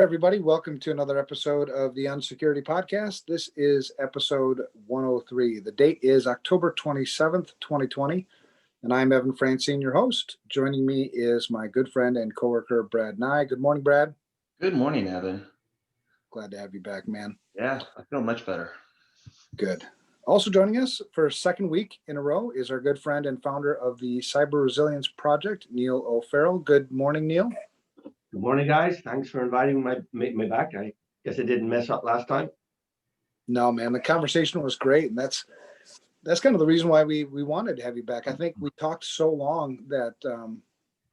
Everybody, welcome to another episode of the Unsecurity podcast. This is episode 103. The date is October 27th, 2020, and I'm Evan Francine, your host. Joining me is my good friend and coworker, Brad Nye. Good morning, Brad. Good morning, Evan. Glad to have you back, man. Yeah, I feel much better. Good. Also joining us for a second week in a row is our good friend and founder of the PsyberReslience project, Neal O'Farrell. Good morning, Neal. Good morning, guys. Thanks for inviting me back. I guess I didn't mess up last time. No, man, the conversation was great, and that's kind of the reason why we wanted to have you back. I think we talked so long that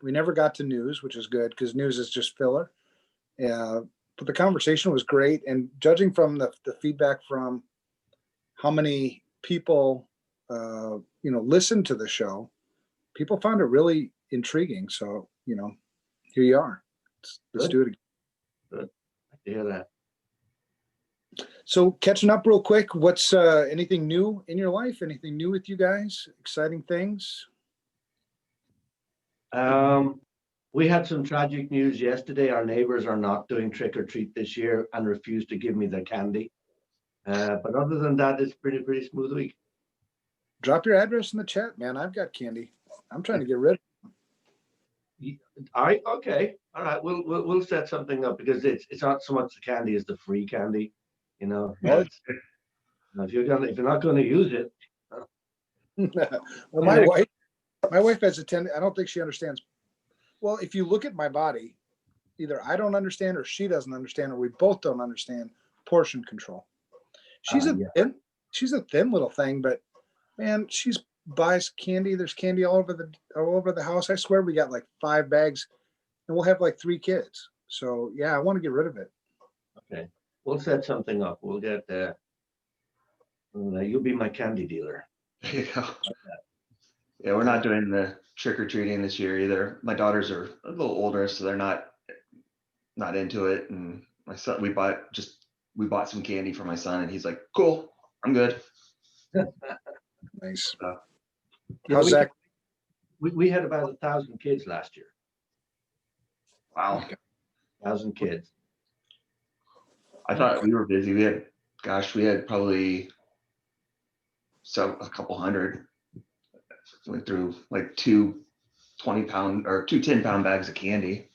we never got to news, which is good because news is just filler. But the conversation was great, and judging from the feedback from how many people listened to the show, people found it really intriguing. So here you are. Let's do it again. Good. I hear that. So catching up real quick, what's anything new in your life? Anything new with you guys? Exciting things? We had some tragic news yesterday. Our neighbors are not doing trick or treat this year and refused to give me the candy. But other than that, it's pretty smooth week. Drop your address in the chat, man. I've got candy. I'm trying to get rid of it. All right, okay, all right. We'll set something up because it's not so much the candy as the free candy, Well, if you're not gonna use it. well, my wife has a tendency. I don't think she understands. Well, if you look at my body, either I don't understand or she doesn't understand, or we both don't understand portion control. She's a thin little thing, but man, she's buys candy. There's candy all over the house. I swear we got like 5 bags, and we'll have like 3 kids. So yeah, I want to get rid of it. Okay, we'll set something up. We'll get you'll be my candy dealer. There you go. Yeah, we're not doing the trick or treating this year either. My daughters are a little older, so they're not into it. And my son, we bought some candy for my son, and he's like, "Cool, I'm good." Nice. Yeah, How's that? We had about 1,000 kids last year. Wow. 1,000 kids. I thought we were busy. We had probably a couple hundred. Went through like 2 20-pound or 2 10-pound bags of candy.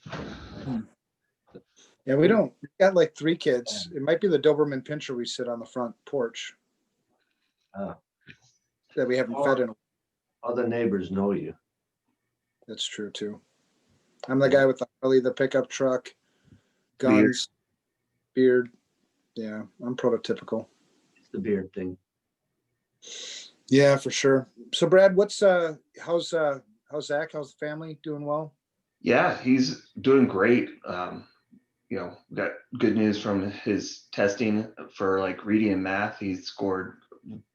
Yeah, we got like 3 kids. It might be the Doberman Pinscher we sit on the front porch that we haven't fed in. Other neighbors know you. That's true too. I'm the guy with the pickup truck, guns, beard. Yeah, I'm prototypical. It's the beard thing. Yeah, for sure. So Brad, how's Zach? How's the family? Doing well? Yeah, he's doing great. We got good news from his testing for like reading and math. He scored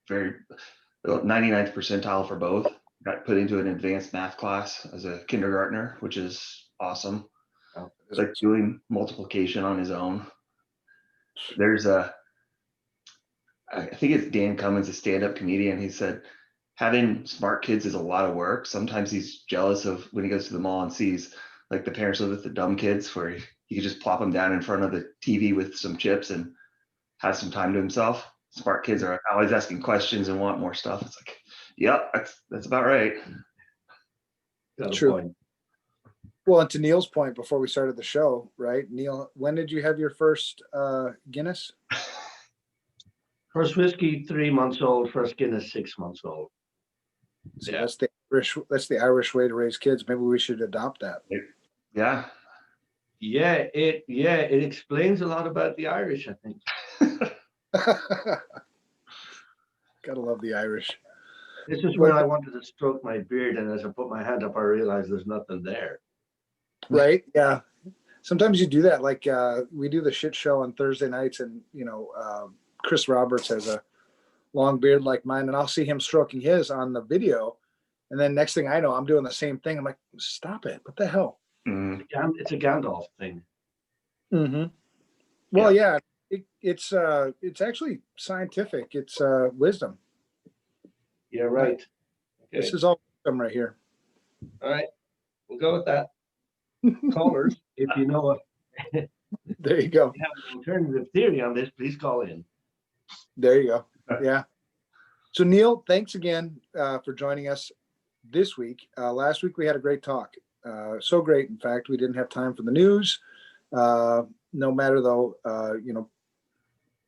99th percentile for both. Got put into an advanced math class as a kindergartner, which is awesome. It's like doing multiplication on his own. I think it's Dan Cummins, a stand-up comedian. He said, having smart kids is a lot of work. Sometimes he's jealous of when he goes to the mall and sees like the parents live with the dumb kids where he can just plop them down in front of the TV with some chips and have some time to himself. Smart kids are always asking questions and want more stuff. It's like, yep, that's about right. True. Well, and to Neal's point before we started the show, right? Neal, when did you have your first Guinness? First whiskey 3 months old. First Guinness 6 months old. So yeah. That's the Irish way to raise kids. Maybe we should adopt that. Yeah. Yeah, it explains a lot about the Irish, I think. Gotta love the Irish. This is when I wanted to stroke my beard, and as I put my hand up, I realized there's nothing there. Right? Yeah. Sometimes you do that. Like we do the shit show on Thursday nights, and Chris Roberts has a long beard like mine, and I'll see him stroking his on the video, and then next thing I know, I'm doing the same thing. I'm like, stop it! What the hell? Mm. It's a Gandalf thing. Mm-hmm. Well, yeah, it's actually scientific. It's wisdom. Yeah, right. Okay. This is all wisdom right here. All right, we'll go with that. Callers, if you know There you go. If you have an alternative theory on this, please call in. There you go. Yeah. So Neal, thanks again for joining us this week. Last week we had a great talk. So great, in fact, we didn't have time for the news. No matter though,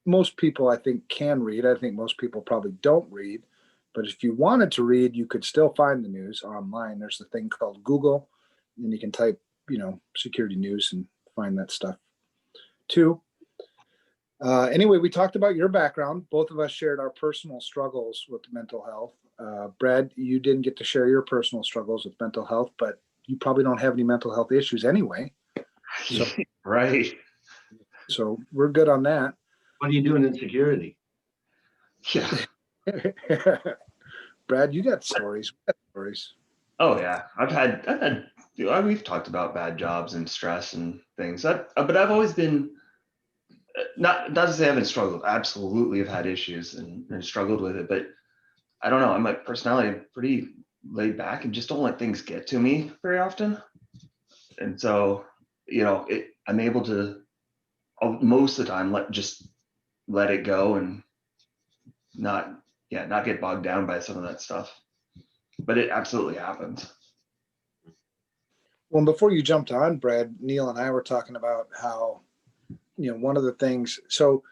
most people I think can read. I think most people probably don't read. But if you wanted to read, you could still find the news online. There's a thing called Google, and you can type, security news and find that stuff too. Anyway, we talked about your background. Both of us shared our personal struggles with mental health. Brad, you didn't get to share your personal struggles with mental health, but you probably don't have any mental health issues anyway. So, Right. so we're good on that. What are you doing in security? Yeah. Brad, you got stories. Oh yeah. We've talked about bad jobs and stress and things. But I've always been, not to say I haven't struggled. Absolutely have had issues and struggled with it. But I don't know. My personality, I'm pretty laid back and just don't let things get to me very often. And so, I'm able to most of the time let it go and not get bogged down by some of that stuff. But it absolutely happens. Well, before you jumped on, Brad, Neal and I were talking about how, one of the things, so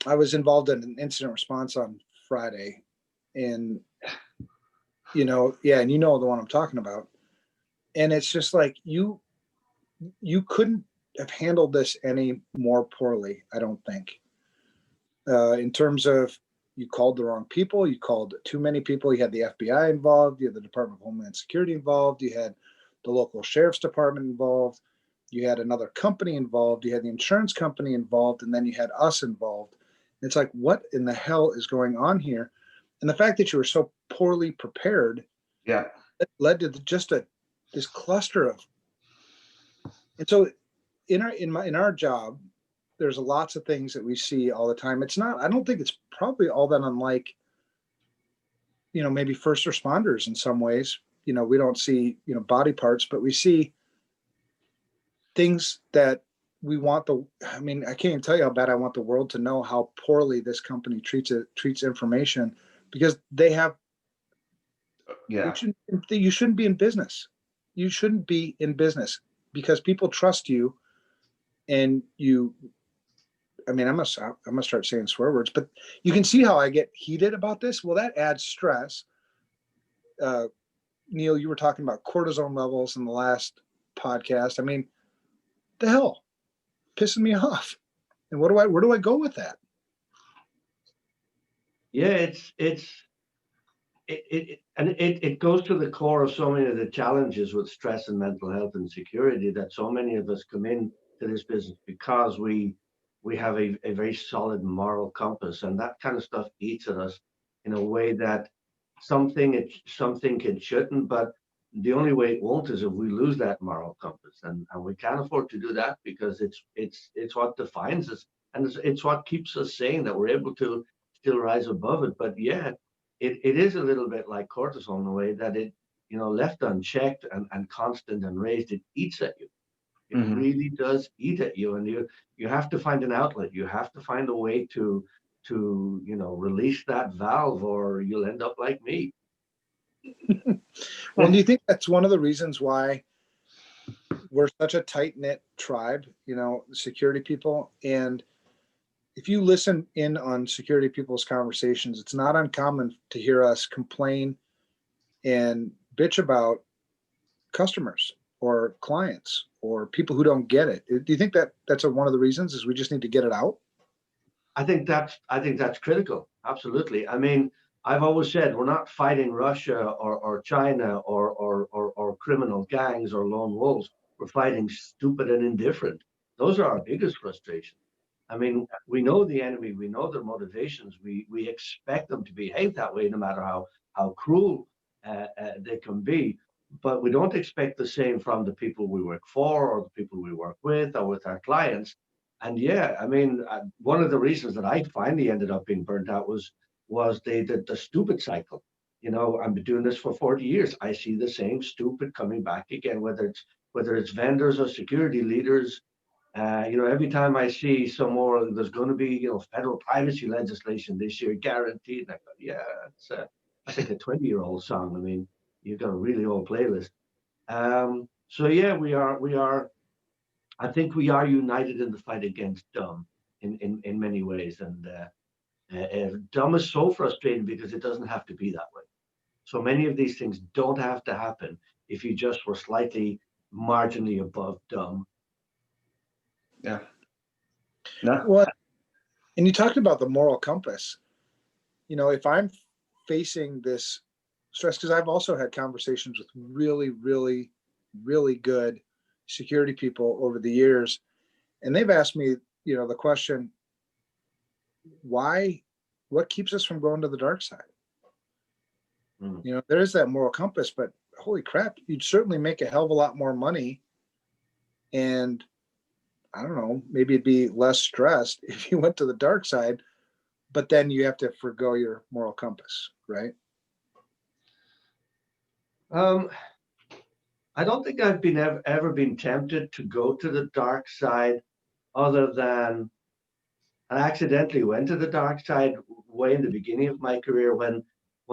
I was involved in an incident response on Friday, and, and the one I'm talking about. And it's just like, you couldn't have handled this any more poorly, I don't think. In terms of, you called the wrong people, you called too many people, you had the FBI involved, you had the Department of Homeland Security involved, you had the local sheriff's department involved, you had another company involved, you had the insurance company involved, and then you had us involved. It's like, what in the hell is going on here? And the fact that you were so poorly prepared, yeah, it led to just this cluster of. And so in our job, there's lots of things that we see all the time. I don't think it's probably all that unlike, maybe first responders in some ways. We don't see, body parts, but we see things that we want I can't even tell you how bad I want the world to know how poorly this company treats information, because they have, yeah, you shouldn't be in business. You shouldn't be in business because people trust you, and I'm gonna start saying swear words, but you can see how I get heated about this. Well, that adds stress. Neal, you were talking about cortisone levels in the last podcast. The hell, pissing me off. And where do I go with that? Yeah, it goes to the core of so many of the challenges with stress and mental health and security, that so many of us come in to this business because we have a very solid moral compass, and that kind of stuff eats at us in a way that something it shouldn't. But the only way it won't is if we lose that moral compass, and we can't afford to do that, because it's what defines us, and it's what keeps us sane, that we're able to still rise above it. But yeah, it is a little bit like cortisol in the way that it, left unchecked and constant and raised, it eats at you. It really does eat at you, and you have to find an outlet. You have to find a way to release that valve, or you'll end up like me. Well, do you think that's one of the reasons why we're such a tight-knit tribe, security people? And if you listen in on security people's conversations, it's not uncommon to hear us complain and bitch about customers or clients or people who don't get it. Do you think that that's one of the reasons, is we just need to get it out? I think that's critical. Absolutely. I've always said we're not fighting Russia or China or criminal gangs or lone wolves. We're fighting stupid and indifferent. Those are our biggest frustrations. We know the enemy, we know their motivations, we expect them to behave that way, no matter how cruel they can be. But we don't expect the same from the people we work for, or the people we work with, or with our clients. And yeah, one of the reasons that I finally ended up being burnt out was the stupid cycle. I've been doing this for 40 years. I see the same stupid coming back again, whether it's vendors or security leaders. Every time I see some more, there's going to be, federal privacy legislation this year, guaranteed. And I go, yeah, that's like a 20-year-old song. I mean, you've got a really old playlist. So yeah, we are. I think we are united in the fight against dumb in many ways, and dumb is so frustrating because it doesn't have to be that way. So many of these things don't have to happen if you just were slightly marginally above dumb. Yeah. No. Well, and you talked about the moral compass. If I'm facing this stress, because I've also had conversations with really, really, really good security people over the years, and they've asked me, the question, what keeps us from going to the dark side? There is that moral compass, but holy crap, you'd certainly make a hell of a lot more money. And I don't know, maybe it'd be less stressed if you went to the dark side, but then you have to forgo your moral compass, right? I don't think I've ever been tempted to go to the dark side, other than I accidentally went to the dark side way in the beginning of my career when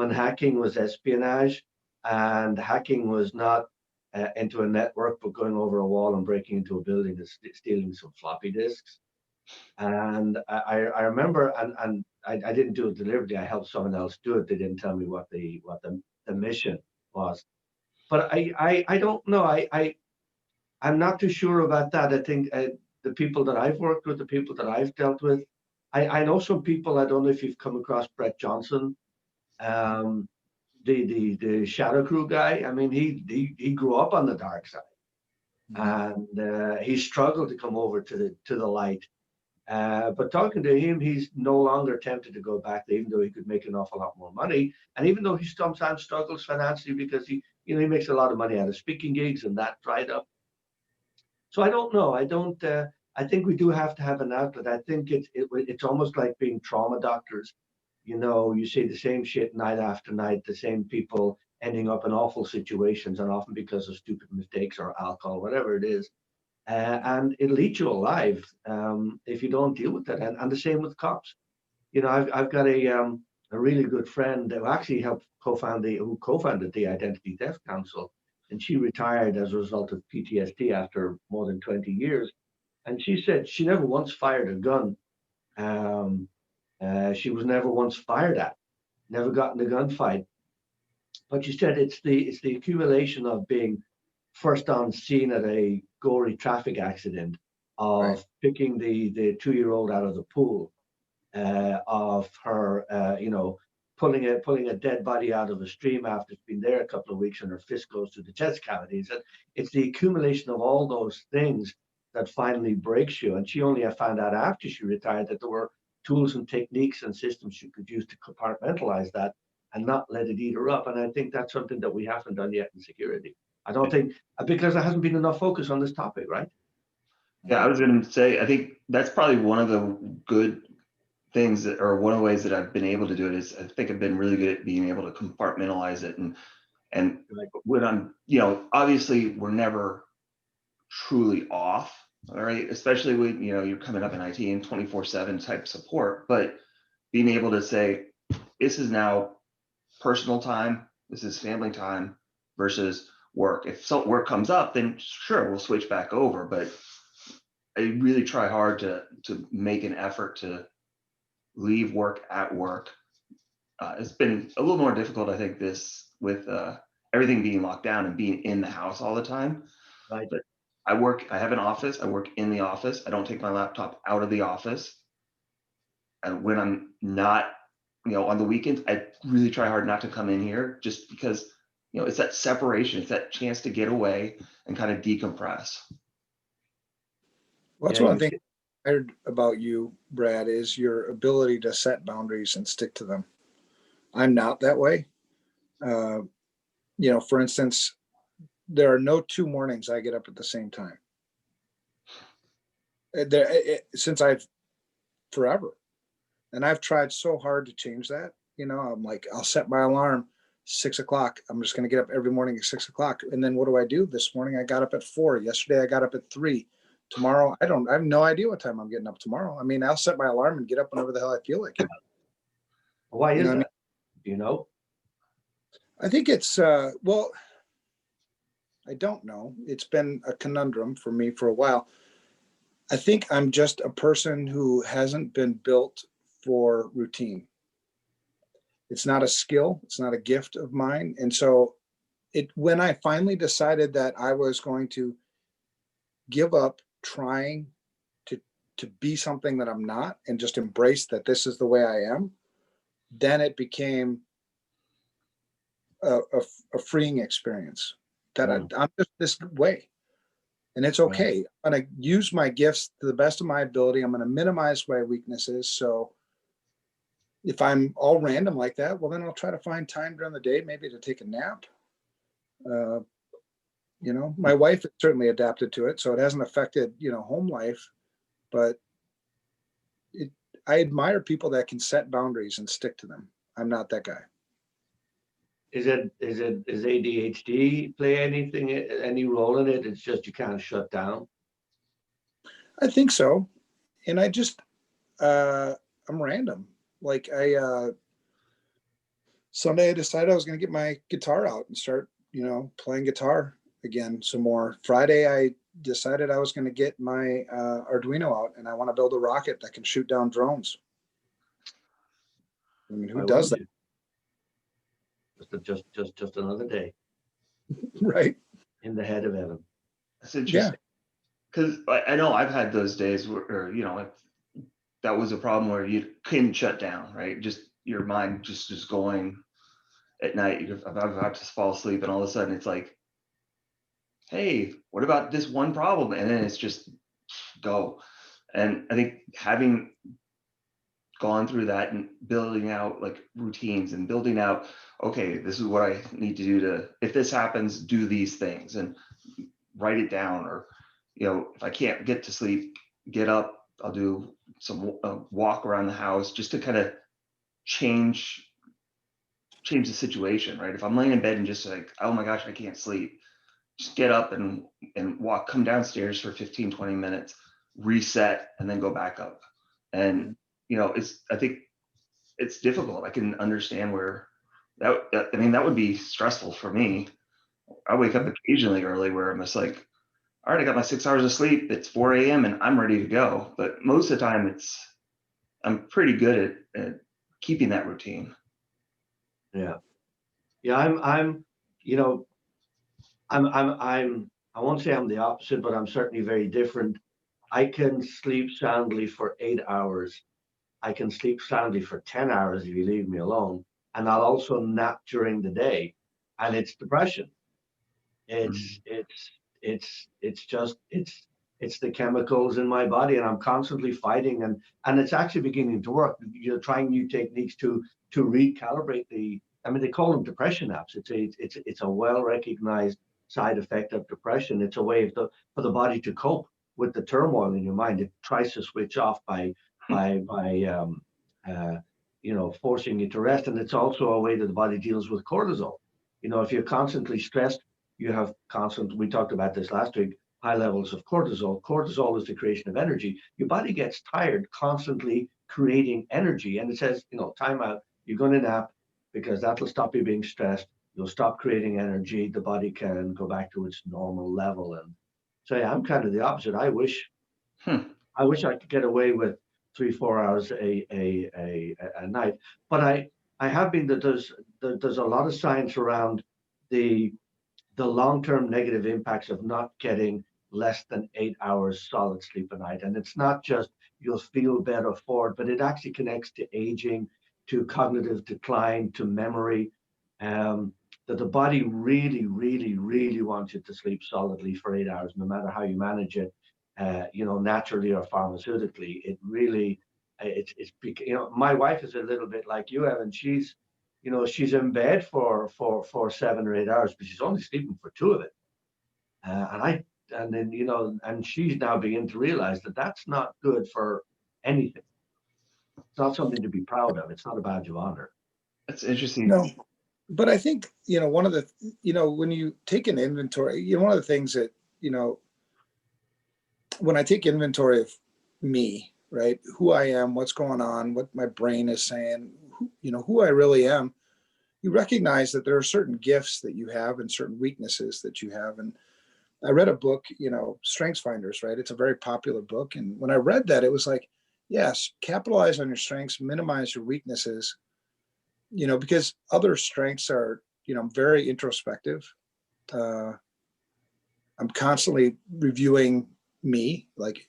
hacking was espionage, and hacking was not into a network, but going over a wall and breaking into a building and stealing some floppy disks. And I remember, and I didn't do it deliberately. I helped someone else do it. They didn't tell me what the mission was. But I don't know. I'm not too sure about that. I think the people that I've worked with, the people that I've dealt with, I know some people. I don't know if you've come across Brett Johnson, the Shadow Crew guy. I mean, he grew up on the dark side, and he struggled to come over to the light. But talking to him, he's no longer tempted to go back there, even though he could make an awful lot more money. And even though he sometimes struggles financially because he makes a lot of money out of speaking gigs, and that dried up. So I don't know. I don't. I think we do have to have an outlet. I think it's almost like being trauma doctors. You say the same shit night after night, the same people ending up in awful situations, and often because of stupid mistakes or alcohol, whatever it is. And it'll eat you alive if you don't deal with it. And the same with cops. I've got a really good friend who actually helped who co-founded the Identity Theft Council, and she retired as a result of PTSD after more than 20 years. And she said she never once fired a gun. She was never once fired at, never got in a gunfight. But she said it's the accumulation of being first on scene at a gory traffic accident, of Right. picking the 2-year-old out of the pool, of her, pulling a dead body out of a stream after it's been there a couple of weeks, and her fist goes to the chest cavities. And it's the accumulation of all those things that finally breaks you. And she only found out after she retired that there were tools and techniques and systems she could use to compartmentalize that and not let it eat her up. And I think that's something that we haven't done yet in security. I don't think, because there hasn't been enough focus on this topic, right? Yeah, I was going to say, I think that's probably one of the good things or one of the ways that I've been able to do it is I think I've been really good at being able to compartmentalize it. And when I'm, obviously we're never truly off, all right, especially when, you're coming up in IT and 24/7 type support, but being able to say, this is now personal time, this is family time versus work. If work comes up, then sure, we'll switch back over. But I really try hard to make an effort to leave work at work. It's been a little more difficult, I think, this with everything being locked down and being in the house all the time. Right. But I have an office, I work in the office. I don't take my laptop out of the office. And when I'm not, on the weekends, I really try hard not to come in here, just because, it's that separation, it's that chance to get away and kind of decompress. Well, that's Yeah, one thing I heard about you, Brad, is your ability to set boundaries and stick to them. I'm not that way. For instance, there are no 2 mornings I get up at the same time. Since forever. And I've tried so hard to change that. I'm like, I'll set my alarm 6 o'clock. I'm just going to get up every morning at 6 o'clock. And then what do I do? This morning I got up at 4. Yesterday I got up at 3. tomorrow, I have no idea what time I'm getting up tomorrow. I mean, I'll set my alarm and get up whenever the hell I feel like it. Why is know what I that? Do you know? I think it's, well, I don't know. It's been a conundrum for me for a while. I think I'm just a person who hasn't been built for routine. It's not a skill. It's not a gift of mine. And so when I finally decided that I was going to give up trying to be something that I'm not and just embrace that this is the way I am, then it became a freeing experience that I'm just this way. And it's okay. I'm going to use my gifts to the best of my ability. I'm going to minimize my weaknesses. So if I'm all random like that, well, then I'll try to find time during the day, maybe to take a nap. My wife has certainly adapted to it, so it hasn't affected, home life, but I admire people that can set boundaries and stick to them. I'm not that guy. Is ADHD play any role in it? It's just you can't shut down. I think so. And I just, I'm random. Like Sunday I decided I was going to get my guitar out and start, playing guitar again some more. Friday I decided I was going to get my Arduino out and I want to build a rocket that can shoot down drones. I mean, who does that? Just another day. Right. In the head of heaven. That's interesting. Because I know I've had those days where, that was a problem where you couldn't shut down, right? Just your mind just going at night. You're about to fall asleep, and all of a sudden it's like, hey, what about this one problem? And then it's just go. And I think having gone through that and building out like routines and building out, okay, this is what I need to do if this happens, do these things and write it down. Or, if I can't get to sleep, get up, I'll do some walk around the house just to kind of change the situation, right? If I'm laying in bed and just like, oh my gosh, I can't sleep, just get up and walk, come downstairs for 15, 20 minutes, reset, and then go back up. And, I think it's difficult. I can understand where that would be stressful for me. I wake up occasionally early where I'm just like, all right, I got my 6 hours of sleep. It's 4 a.m. and I'm ready to go. But most of the time I'm pretty good at keeping that routine. Yeah. Yeah. I won't say I'm the opposite, but I'm certainly very different. I can sleep soundly for 8 hours. I can sleep soundly for 10 hours if you leave me alone. And I'll also nap during the day. And it's depression. It's the chemicals in my body, and I'm constantly fighting, and it's actually beginning to work. You're trying new techniques to recalibrate they call them depression apps. It's a well-recognized side effect of depression. It's a way for the body to cope with the turmoil in your mind. It tries to switch off by forcing you to rest. And it's also a way that the body deals with cortisol. If you're constantly stressed, you have we talked about this last week, high levels of cortisol. Cortisol is the creation of energy. Your body gets tired constantly creating energy. And it says, time out, you're going to nap because that'll stop you being stressed. You'll stop creating energy. The body can go back to its normal level. And so yeah, I'm kind of the opposite. I wish I could get away with 3-4 hours a night. But I have been that there's a lot of science around the long-term negative impacts of not getting less than 8 hours solid sleep a night. And it's not just you'll feel better for it, but it actually connects to aging, to cognitive decline, to memory, that the body really, really, really wants you to sleep solidly for 8 hours, no matter how you manage it, naturally or pharmaceutically. It really, my wife is a little bit like you, Evan. She's in bed for 7 or 8 hours, but she's only sleeping for 2 of it. And she's now beginning to realize that that's not good for anything. It's not something to be proud of. It's not a badge of honor. That's interesting. No, but I think, one of the, when you take an inventory, one of the things that, when I take inventory of me, right, who I am, what's going on, what my brain is saying, who I really am, you recognize that there are certain gifts that you have and certain weaknesses that you have. And I read a book, Strengths Finders, right? It's a very popular book. And when I read that, it was like, yes, capitalize on your strengths, minimize your weaknesses, because other strengths are, very introspective. I'm constantly reviewing me, like,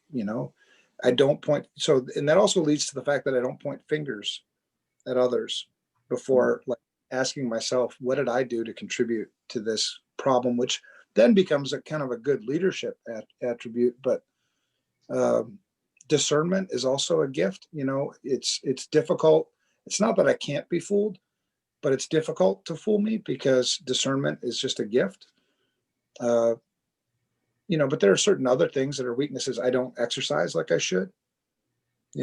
I don't point. So, and that also leads to the fact that I don't point fingers at others before like asking myself, what did I do to contribute to this problem, which then becomes a kind of a good leadership attribute. But discernment is also a gift. It's difficult. It's not that I can't be fooled, but it's difficult to fool me because discernment is just a gift. But there are certain other things that are weaknesses I don't exercise like I should.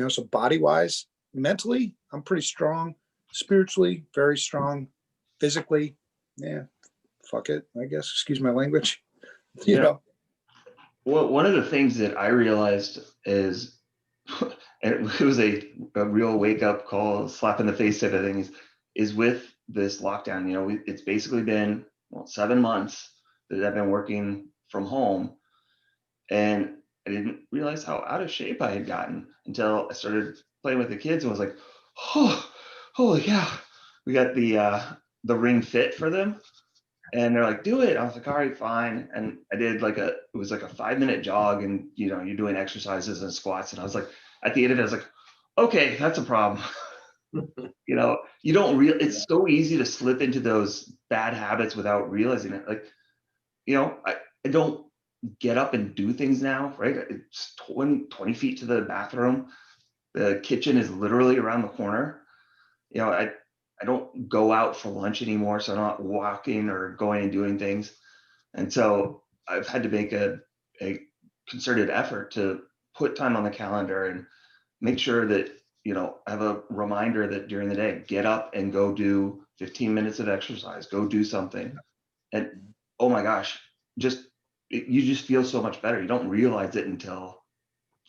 So body wise, mentally, I'm pretty strong. Spiritually, very strong. Physically, yeah, fuck it, I guess. Excuse my language. Well, one of the things that I realized is, and it was a real wake up call, slap in the face type of thing, is with this lockdown. It's basically been 7 months that I've been working from home, and I didn't realize how out of shape I had gotten until I started playing with the kids and was like, oh, holy cow, we got the Ring Fit for them. And they're like, do it. I was like, all right, fine. And I did it was like a 5-minute jog, and you're doing exercises and squats. And I was like, at the end of it, I was like, okay, that's a problem. You don't it's so easy to slip into those bad habits without realizing it. Like, I don't get up and do things now, right? It's 20 feet to the bathroom. The kitchen is literally around the corner. I don't go out for lunch anymore, so I'm not walking or going and doing things. And so I've had to make a concerted effort to put time on the calendar and make sure that, I have a reminder that during the day, get up and go do 15 minutes of exercise, go do something. And oh my gosh, you just feel so much better. You don't realize it until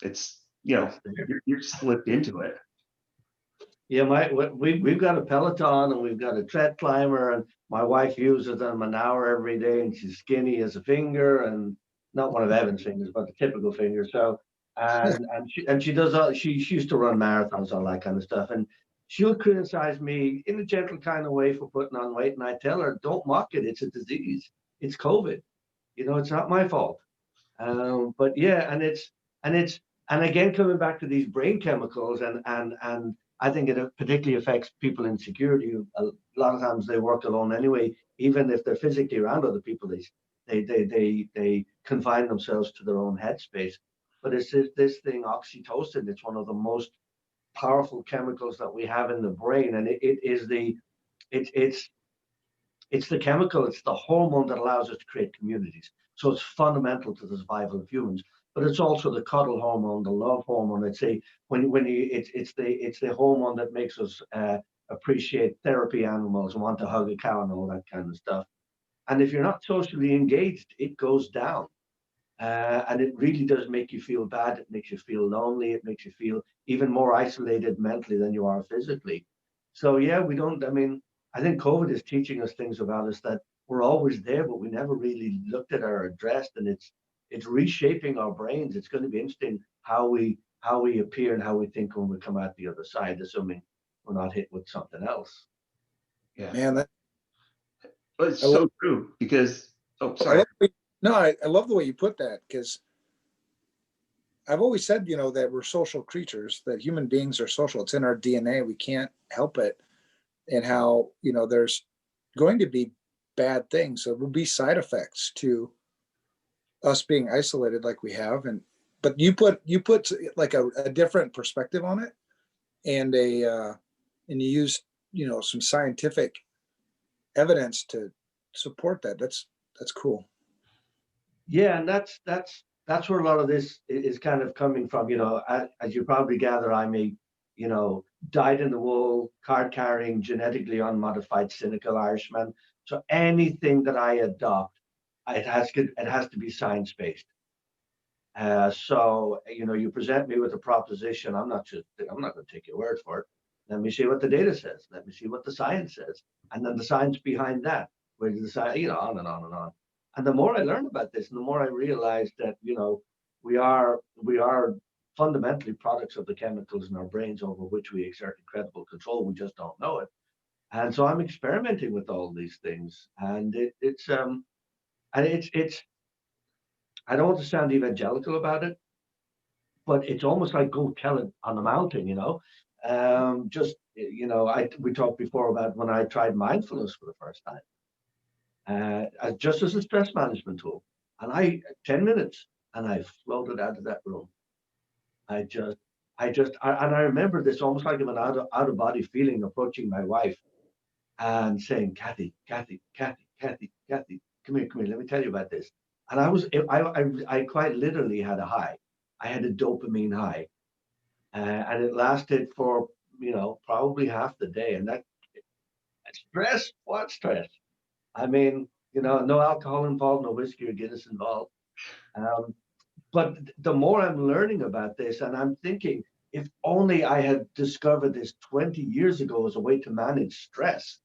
it's, you're slipped into it. Yeah, we've got a Peloton and we've got a tread climber, and my wife uses them an hour every day, and she's skinny as a finger, and not one of Evan's fingers, but the typical finger. So she does she used to run marathons, all that kind of stuff, and she'll criticize me in a gentle kind of way for putting on weight, and I tell her, don't mock it. It's a disease. It's COVID. It's not my fault. But yeah, and again, coming back to these brain chemicals, and I think it particularly affects people in security. A lot of times they work alone anyway, even if they're physically around other people. They confine themselves to their own headspace. But it's this thing, oxytocin. It's one of the most powerful chemicals that we have in the brain, and it's the chemical, it's the hormone that allows us to create communities. So it's fundamental to the survival of humans. But it's also the cuddle hormone, the love hormone. It's the hormone that makes us appreciate therapy animals, want to hug a cow, and all that kind of stuff. And if you're not socially engaged, it goes down. And it really does make you feel bad. It makes you feel lonely. It makes you feel even more isolated mentally than you are physically. So yeah, I think COVID is teaching us things about us that were always there, but we never really looked at or addressed. And it's reshaping our brains. It's going to be interesting how we appear and how we think when we come out the other side, assuming we're not hit with something else. Yeah, man, it's so true because sorry. I love the way you put that, because I've always said, that we're social creatures, that human beings are social. It's in our DNA. We can't help it. And how, there's going to be bad things. There will be side effects to us being isolated like we have. But you put like a different perspective on it, and and you use, some scientific evidence to support that. That's cool. Yeah, and that's where a lot of this is kind of coming from. As you probably gather, I'm a dyed in the wool, card carrying, genetically unmodified, cynical Irishman. So anything that I adopt, it has to be science based. So, you present me with a proposition. I'm not going to take your word for it. Let me see what the data says. Let me see what the science says. And then the science behind that, where the science, on and on and on. And the more I learn about this, and the more I realize that, we are fundamentally products of the chemicals in our brains over which we exert incredible control. We just don't know it. And so I'm experimenting with all these things. And it's I don't want to sound evangelical about it, but it's almost like go tell it on the mountain, we talked before about when I tried mindfulness for the first time, just as a stress management tool, and 10 minutes, and I floated out of that room. And I remember this almost like an out of body feeling, approaching my wife and saying, Kathy, Kathy, Kathy, Kathy, Kathy, come here, let me tell you about this. And I quite literally had a high. I had a dopamine high, and it lasted for probably half the day. And that stress, what stress? I mean, no alcohol involved, no whiskey or Guinness involved. But the more I'm learning about this, and I'm thinking, if only I had discovered this 20 years ago as a way to manage stress,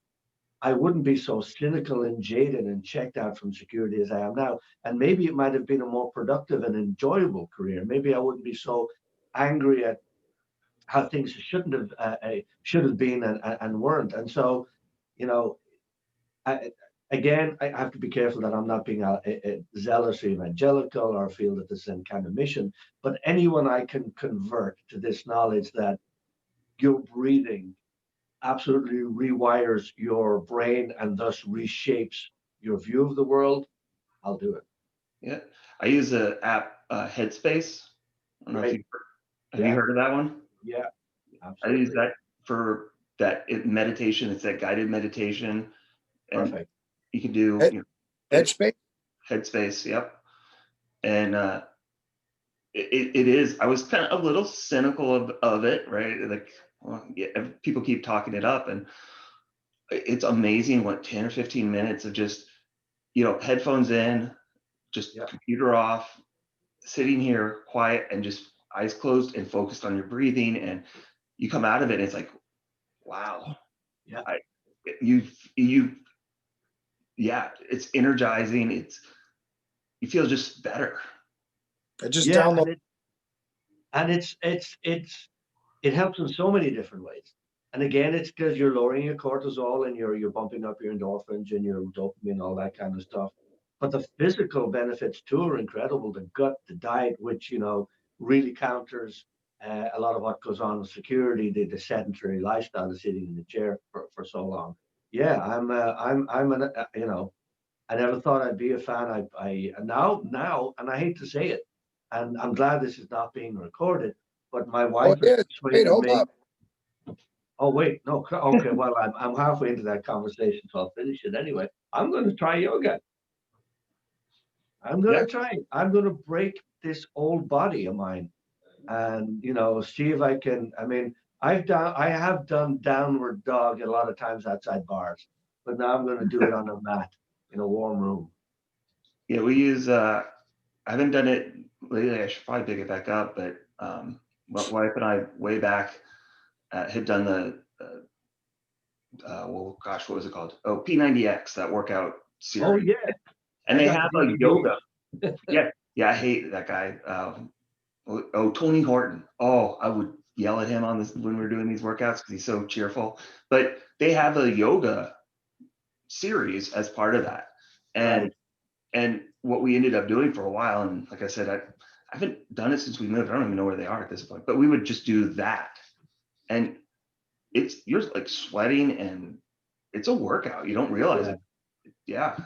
I wouldn't be so cynical and jaded and checked out from security as I am now. And maybe it might have been a more productive and enjoyable career. Maybe I wouldn't be so angry at how things should have been and weren't. And so, I, again, I have to be careful that I'm not being zealous or evangelical or feel that this is some kind of mission. But anyone I can convert to this knowledge that your breathing absolutely rewires your brain and thus reshapes your view of the world, I'll do it. Yeah, I use the app Headspace. I don't know if have you heard of that one? Yeah, absolutely. I use that for that meditation. It's that guided meditation. And perfect. You can do Headspace. Headspace, yep. And it is. I was kind of a little cynical of it, right? Like, well, yeah, people keep talking it up, and it's amazing what 10 or 15 minutes of just headphones in, just computer off, sitting here quiet and just eyes closed and focused on your breathing, and you come out of it and it's like, wow. Yeah. It's energizing. You feel just better. I just download. And it helps in so many different ways. And again, it's because you're lowering your cortisol and you're bumping up your endorphins and your dopamine, all that kind of stuff. But the physical benefits too are incredible. The gut, the diet, which really counters a lot of what goes on with security, the sedentary lifestyle of sitting in the chair for so long. Yeah, I'm I never thought I'd be a fan. I now, and I hate to say it, and I'm glad this is not being recorded, but my wife is. Wait, hold up. Oh wait, no, okay. Well, I'm halfway into that conversation, so I'll finish it anyway. I'm going to try yoga. I'm going to try it. I'm going to break this old body of mine, and see if I can. I mean, I have done downward dog a lot of times outside bars, but now I'm going to do it on a mat in a warm room. Yeah, we use. I haven't done it lately. I should probably pick it back up, but my wife and I way back had done the. Well, gosh, what was it called? Oh, P90X, that workout series. Oh yeah. And they have like yoga. yeah, I hate that guy. Tony Horton. Oh, I would yell at him on this when we're doing these workouts because he's so cheerful. But they have a yoga series as part of that, and what we ended up doing for a while, and like I said, I haven't done it since we moved. I don't even know where they are at this point. But we would just do that, and you're like sweating, and it's a workout. You don't realize it. Yeah.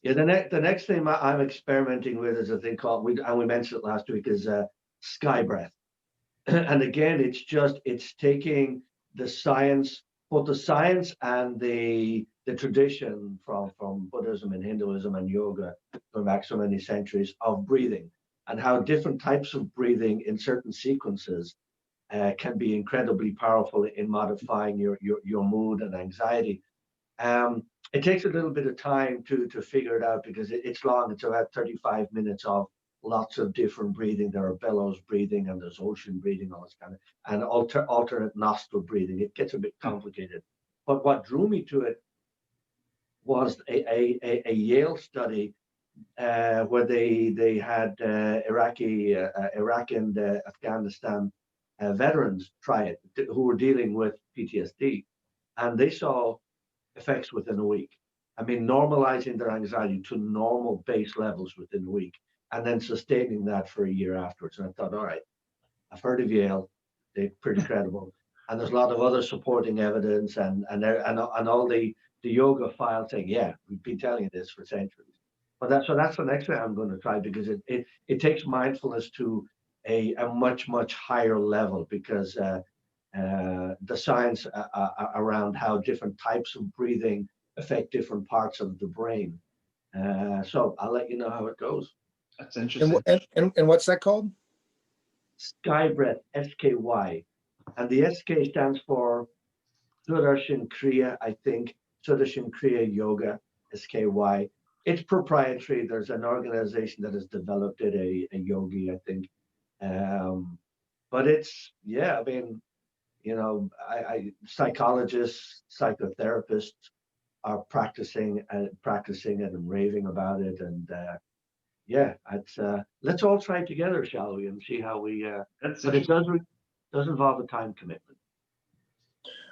Yeah, the next thing I'm experimenting with is a thing called, we mentioned it last week, is sky breath. And again, it's taking the science, both the science and the tradition from Buddhism and Hinduism and yoga going back so many centuries of breathing, and how different types of breathing in certain sequences can be incredibly powerful in modifying your mood and anxiety. It takes a little bit of time to figure it out because it's long. It's about 35 minutes of lots of different breathing. There are bellows breathing and there's ocean breathing, all this kind of, and alternate nostril breathing. It gets a bit complicated. But what drew me to it was a Yale study where they had Iraq and Afghanistan veterans try it who were dealing with PTSD, and they saw effects within a week. I mean, normalizing their anxiety to normal base levels within a week, and then sustaining that for a year afterwards. And I thought, all right, I've heard of Yale; they're pretty credible, and there's a lot of other supporting evidence, and all the yoga files saying, yeah, we've been telling you this for centuries. But that's the next thing I'm going to try, because it takes mindfulness to a much higher level, because the science around how different types of breathing affect different parts of the brain. So I'll let you know how it goes. That's interesting. And what's that called? Sky Breath, SKY, and the SK stands for Sudarshan Kriya, I think. Sudarshan Kriya Yoga, SKY. It's proprietary. There's an organization that has developed it, a yogi, I think. But it's, yeah, I mean, you know, psychologists, psychotherapists are practicing it and raving about it. And yeah, it's, let's all try it together, shall we, and see how we, but it does involve a time commitment.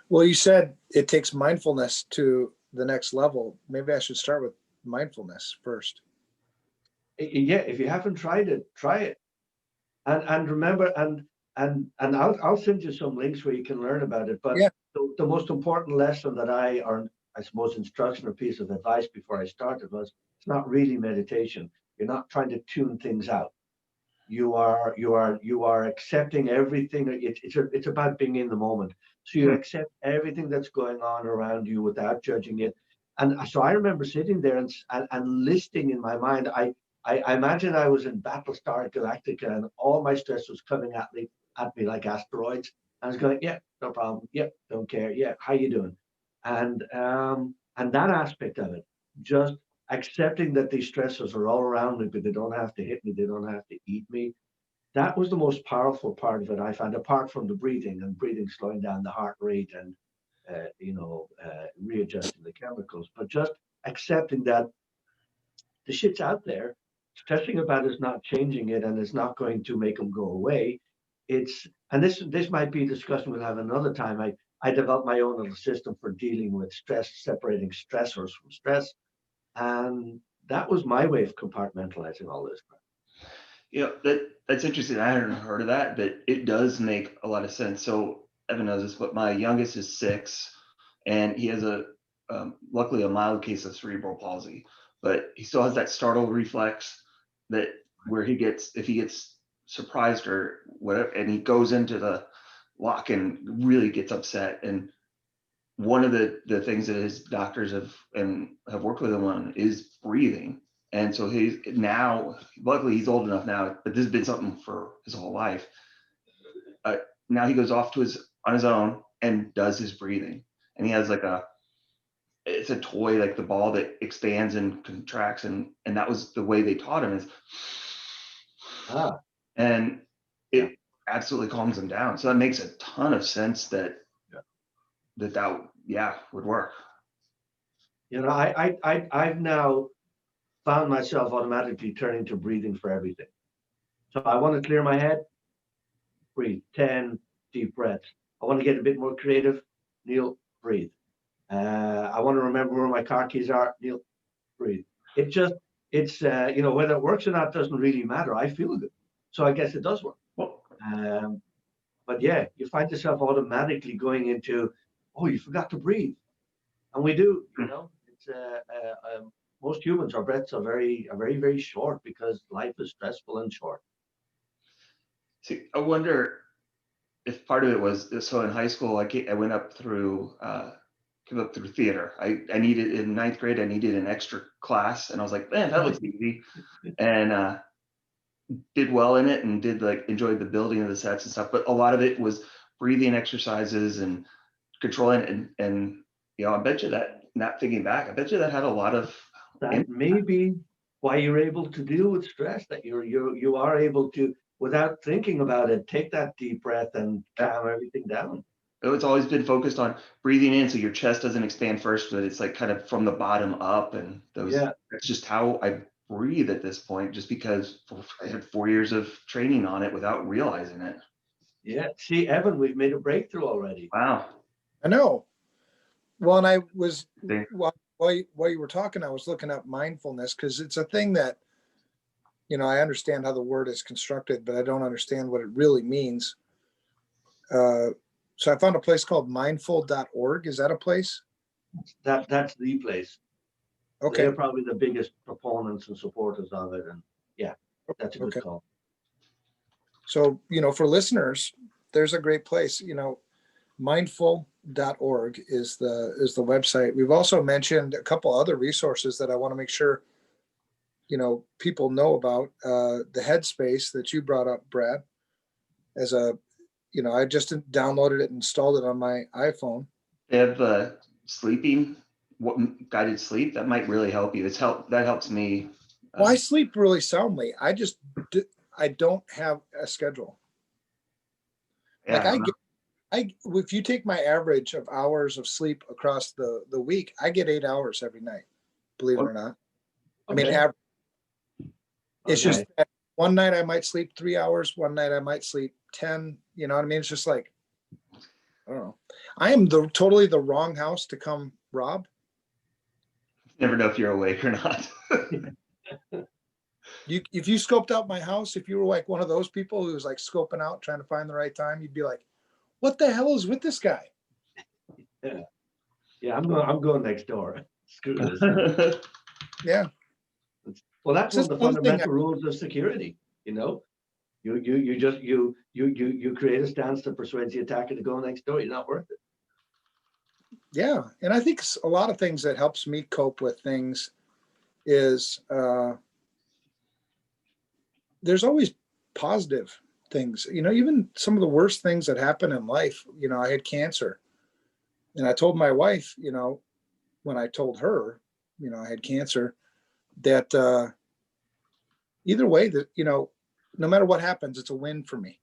Well, you said it takes mindfulness to the next level. Maybe I should start with mindfulness first. Yeah, if you haven't tried it, try it. And remember, and I'll send you some links where you can learn about it. But yeah, the most important lesson that or I suppose instruction or piece of advice before I started was, it's not really meditation. You're not trying to tune things out. You are accepting everything. It's about being in the moment. So you accept everything that's going on around you without judging it. And so I remember sitting there and listing in my mind. I imagine I was in Battlestar Galactica and all my stress was coming at me like asteroids. I was going, yeah, no problem. Yeah, don't care. Yeah, how you doing? And that aspect of it, just accepting that these stressors are all around me, but they don't have to hit me. They don't have to eat me. That was the most powerful part of it, I found, apart from the breathing slowing down the heart rate and, readjusting the chemicals, but just accepting that the shit's out there. Stressing about is not changing it, and it's not going to make them go away. And this might be a discussion we'll have another time. I developed my own little system for dealing with stress, separating stressors from stress. And that was my way of compartmentalizing all this crap. You know, that's interesting. I hadn't heard of that, but it does make a lot of sense. So Evan knows this, but my youngest is 6, and he has luckily a mild case of cerebral palsy, but he still has that startle reflex that where if he gets surprised or whatever, and he goes into the lock and really gets upset. And one of the things that his doctors have worked with him on is breathing. And so he's now, luckily he's old enough now, but this has been something for his whole life. Now he goes off on his own and does his breathing. And he has it's a toy, like the ball that expands and contracts. And that was the way they taught him, is, and it absolutely calms him down. So that makes a ton of sense that would work. You know, I've now found myself automatically turning to breathing for everything. So I want to clear my head, breathe, 10 deep breaths. I want to get a bit more creative, Neal, breathe. I want to remember where my car keys are, Neal, breathe. It's whether it works or not doesn't really matter. I feel good. So I guess it does work. But yeah, you find yourself automatically going into, oh, you forgot to breathe. And we do, you know, it's most humans, our breaths are very, very short because life is stressful and short. See, I wonder if part of it was, so in high school, I went up through theater. I needed, in 9th grade, I needed an extra class, and I was like, man, that looks easy. And did well in it, and enjoyed the building of the sets and stuff. But a lot of it was breathing exercises and controlling, and you know, I bet you that, not thinking back, I bet you that had a lot of that may be why you're able to deal with stress, that you are able to, without thinking about it, take that deep breath and calm everything down. It's always been focused on breathing in so your chest doesn't expand first, but it's like kind of from the bottom up. And that's just how I breathe at this point, just because I had 4 years of training on it without realizing it. Yeah. See, Evan, we've made a breakthrough already. Wow. I know. Well, and I was, Okay. while you were talking, I was looking up mindfulness, because it's a thing that, you know, I understand how the word is constructed, but I don't understand what it really means. So I found a place called mindful.org. Is that a place? That's the place. Okay. They're probably the biggest proponents and supporters of it. And yeah, that's a good Okay. call. So, you know, for listeners, there's a great place. You know, mindful.org is the website. We've also mentioned a couple other resources that I want to make sure, you know, people know about. The Headspace that you brought up, Brad, as a, you know, I just downloaded it and installed it on my iPhone. They have sleeping, guided sleep. That might really help you. That helps me. Well, I sleep really soundly. I don't have a schedule. Yeah, Like if you take my average of hours of sleep across the week, I get 8 hours every night, believe it or not. I mean, Okay. average. It's Okay. just that one night I might sleep 3 hours, one night I might sleep 10, you know what I mean? It's just like, I don't know. I am totally the wrong house to come rob. never know if you're awake or not. If you scoped out my house, if you were like one of those people who was like scoping out, trying to find the right time, you'd be like, what the hell is with this guy? Yeah, I'm going next door. Screw this. Yeah. Well, that's one It's of the just one thing fundamental rules of security. You know, you create a stance to persuade the attacker to go next door. You're not worth it. Yeah. And I think a lot of things that helps me cope with things is there's always positive things, you know, even some of the worst things that happen in life. You know, I had cancer, and I told my wife, you know, when I told her, you know, I had cancer, that either way, that, you know, no matter what happens, it's a win for me.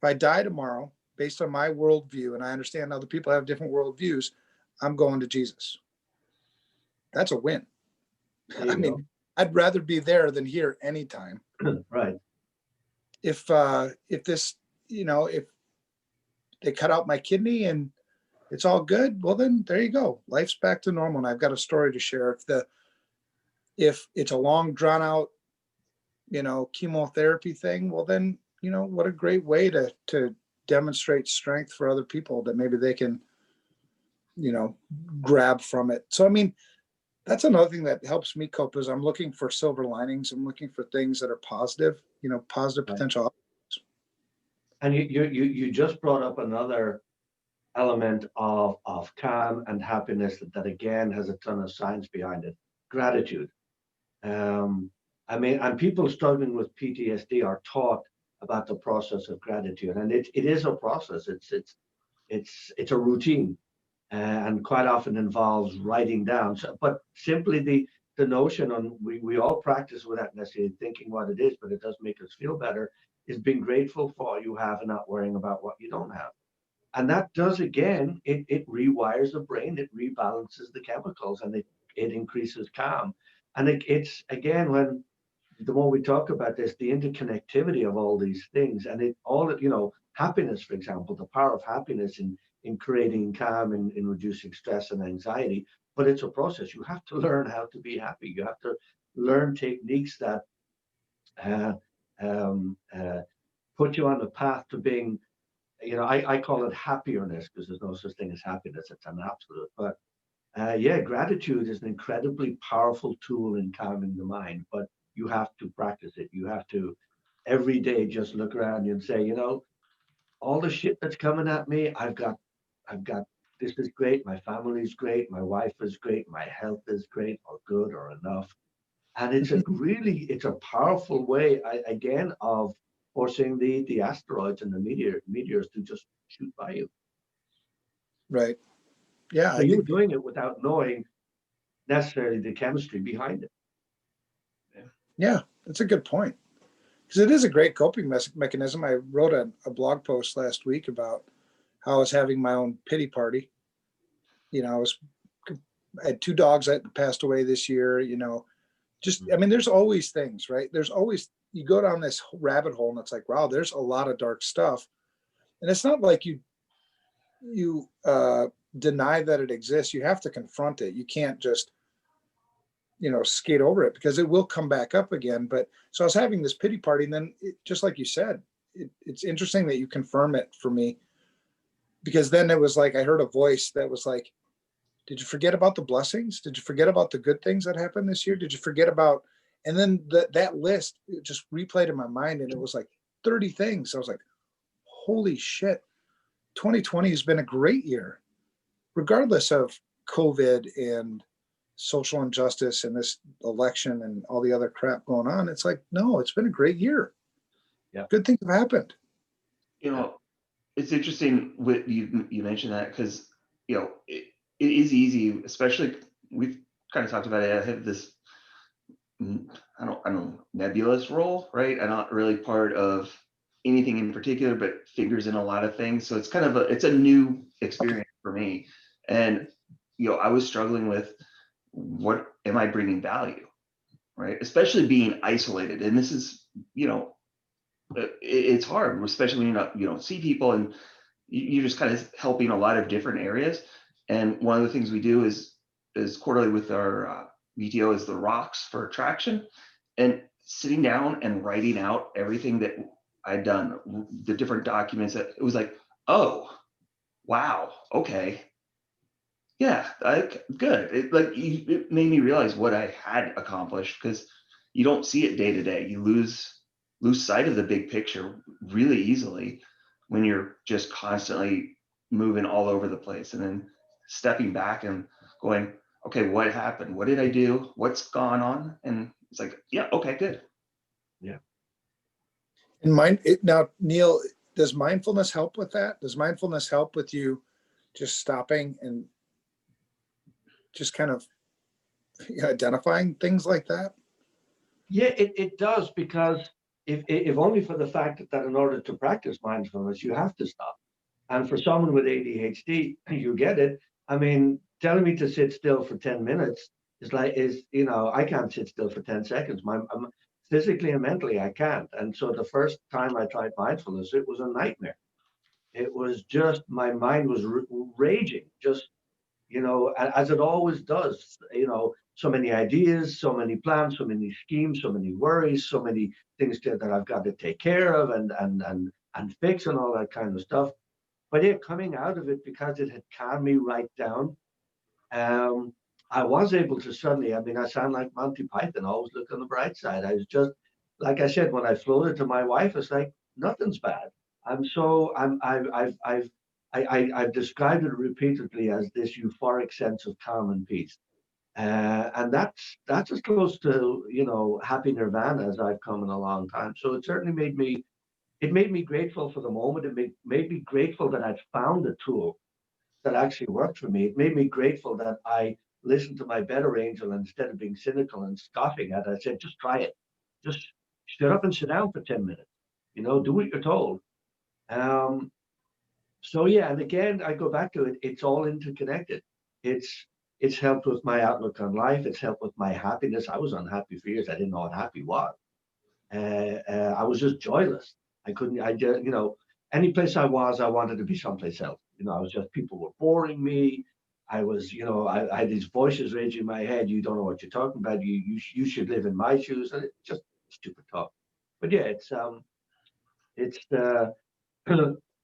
If I die tomorrow, based on my worldview, and I understand other people have different worldviews, I'm going to Jesus. That's a win. I mean, I'd rather be there than here anytime. Right. If this, you know, if they cut out my kidney and it's all good, well then there you go. Life's back to normal, and I've got a story to share. If it's a long drawn out, you know, chemotherapy thing, well then, you know, what a great way to demonstrate strength for other people that maybe they can, you know, grab from it. So I mean, that's another thing that helps me cope, is I'm looking for silver linings. I'm looking for things that are positive, you know, positive potential. And you just brought up another element of calm and happiness that again has a ton of science behind it. Gratitude. I mean, and people struggling with PTSD are taught about the process of gratitude, and it is a process. It's a routine, and quite often involves writing down. So, but simply the notion, on we all practice without necessarily thinking what it is, but it does make us feel better, is being grateful for what you have and not worrying about what you don't have. And that does, again, it rewires the brain, it rebalances the chemicals, and it increases calm. And it's again, when the more we talk about this, the interconnectivity of all these things, and it all, you know, happiness, for example, the power of happiness in creating calm and in reducing stress and anxiety. But it's a process. You have to learn how to be happy. You have to learn techniques that uh, um, uh, put you on the path to being, you know, I call it happierness, because there's no such thing as happiness. It's an absolute. But yeah, gratitude is an incredibly powerful tool in calming the mind, but you have to practice it. You have to every day just look around you and say, you know, all the shit that's coming at me, I've got, this is great. My family's great. My wife is great. My health is great, or good, or enough. And it's a really, it's a powerful way, again, of forcing the asteroids and the meteors to just shoot by you. Right. Yeah. So you're doing it without knowing necessarily the chemistry behind it. Yeah, that's a good point. Because it is a great coping mechanism. I wrote a blog post last week about how I was having my own pity party. You know, I had 2 dogs that passed away this year. You know, just I mean, there's always things, right? There's always you go down this rabbit hole, and it's like, wow, there's a lot of dark stuff. And it's not like you deny that it exists. You have to confront it. You can't just skate over it because it will come back up again. But so I was having this pity party, and then just like you said, it's interesting that you confirm it for me, because then it was like I heard a voice that was like, did you forget about the blessings? Did you forget about the good things that happened this year? Did you forget about, and then that list just replayed in my mind, and it was like 30 things. I was like, holy shit, 2020 has been a great year, regardless of COVID and social injustice and this election and all the other crap going on. It's like, no, it's been a great year. Yeah. Good things have happened. It's interesting what you mentioned that, because it is easy, especially we've kind of talked about it. I have this I don't know, nebulous role, right? I'm not really part of anything in particular, but figures in a lot of things. So it's kind of it's a new experience for me. And I was struggling with, what am I bringing value, right? Especially being isolated. And this is, it's hard, especially when you don't see people, and you're just kind of helping a lot of different areas. And one of the things we do is quarterly with our VTO is the rocks for attraction, and sitting down and writing out everything that I'd done, the different documents that it was like, oh, wow, okay. Yeah, good. It made me realize what I had accomplished, because you don't see it day to day. You lose sight of the big picture really easily when you're just constantly moving all over the place, and then stepping back and going, okay, what happened? What did I do? What's gone on? And it's like, yeah, okay, good. Yeah. And now, Neal, does mindfulness help with that? Does mindfulness help with you just stopping and just kind of identifying things like that? Yeah, it does, because if only for the fact that in order to practice mindfulness, you have to stop. And for someone with ADHD, you get it. I mean, telling me to sit still for 10 minutes is I can't sit still for 10 seconds. I'm physically and mentally, I can't. And so the first time I tried mindfulness, it was a nightmare. It was just, my mind was raging, just, as it always does, so many ideas, so many plans, so many schemes, so many worries, so many things that I've got to take care of and fix and all that kind of stuff. But coming out of it, because it had calmed me right down, I was able to suddenly, I mean, I sound like Monty Python, always look on the bright side. I was just, like I said, when I floated to my wife, it's like, nothing's bad. I've described it repeatedly as this euphoric sense of calm and peace. And that's as close to, happy nirvana as I've come in a long time. So it certainly made me grateful for the moment. It made me grateful that I'd found a tool that actually worked for me. It made me grateful that I listened to my better angel, and instead of being cynical and scoffing at it, I said, just try it. Just shut up and sit down for 10 minutes. Do what you're told. So yeah, and again, I go back to it. It's all interconnected. It's helped with my outlook on life. It's helped with my happiness. I was unhappy for years. I didn't know what happy was. I was just joyless. I couldn't. I just, any place I was, I wanted to be someplace else. I was just, people were boring me. I was, I had these voices raging in my head. You don't know what you're talking about. You should live in my shoes. And it's just stupid talk. But yeah, it's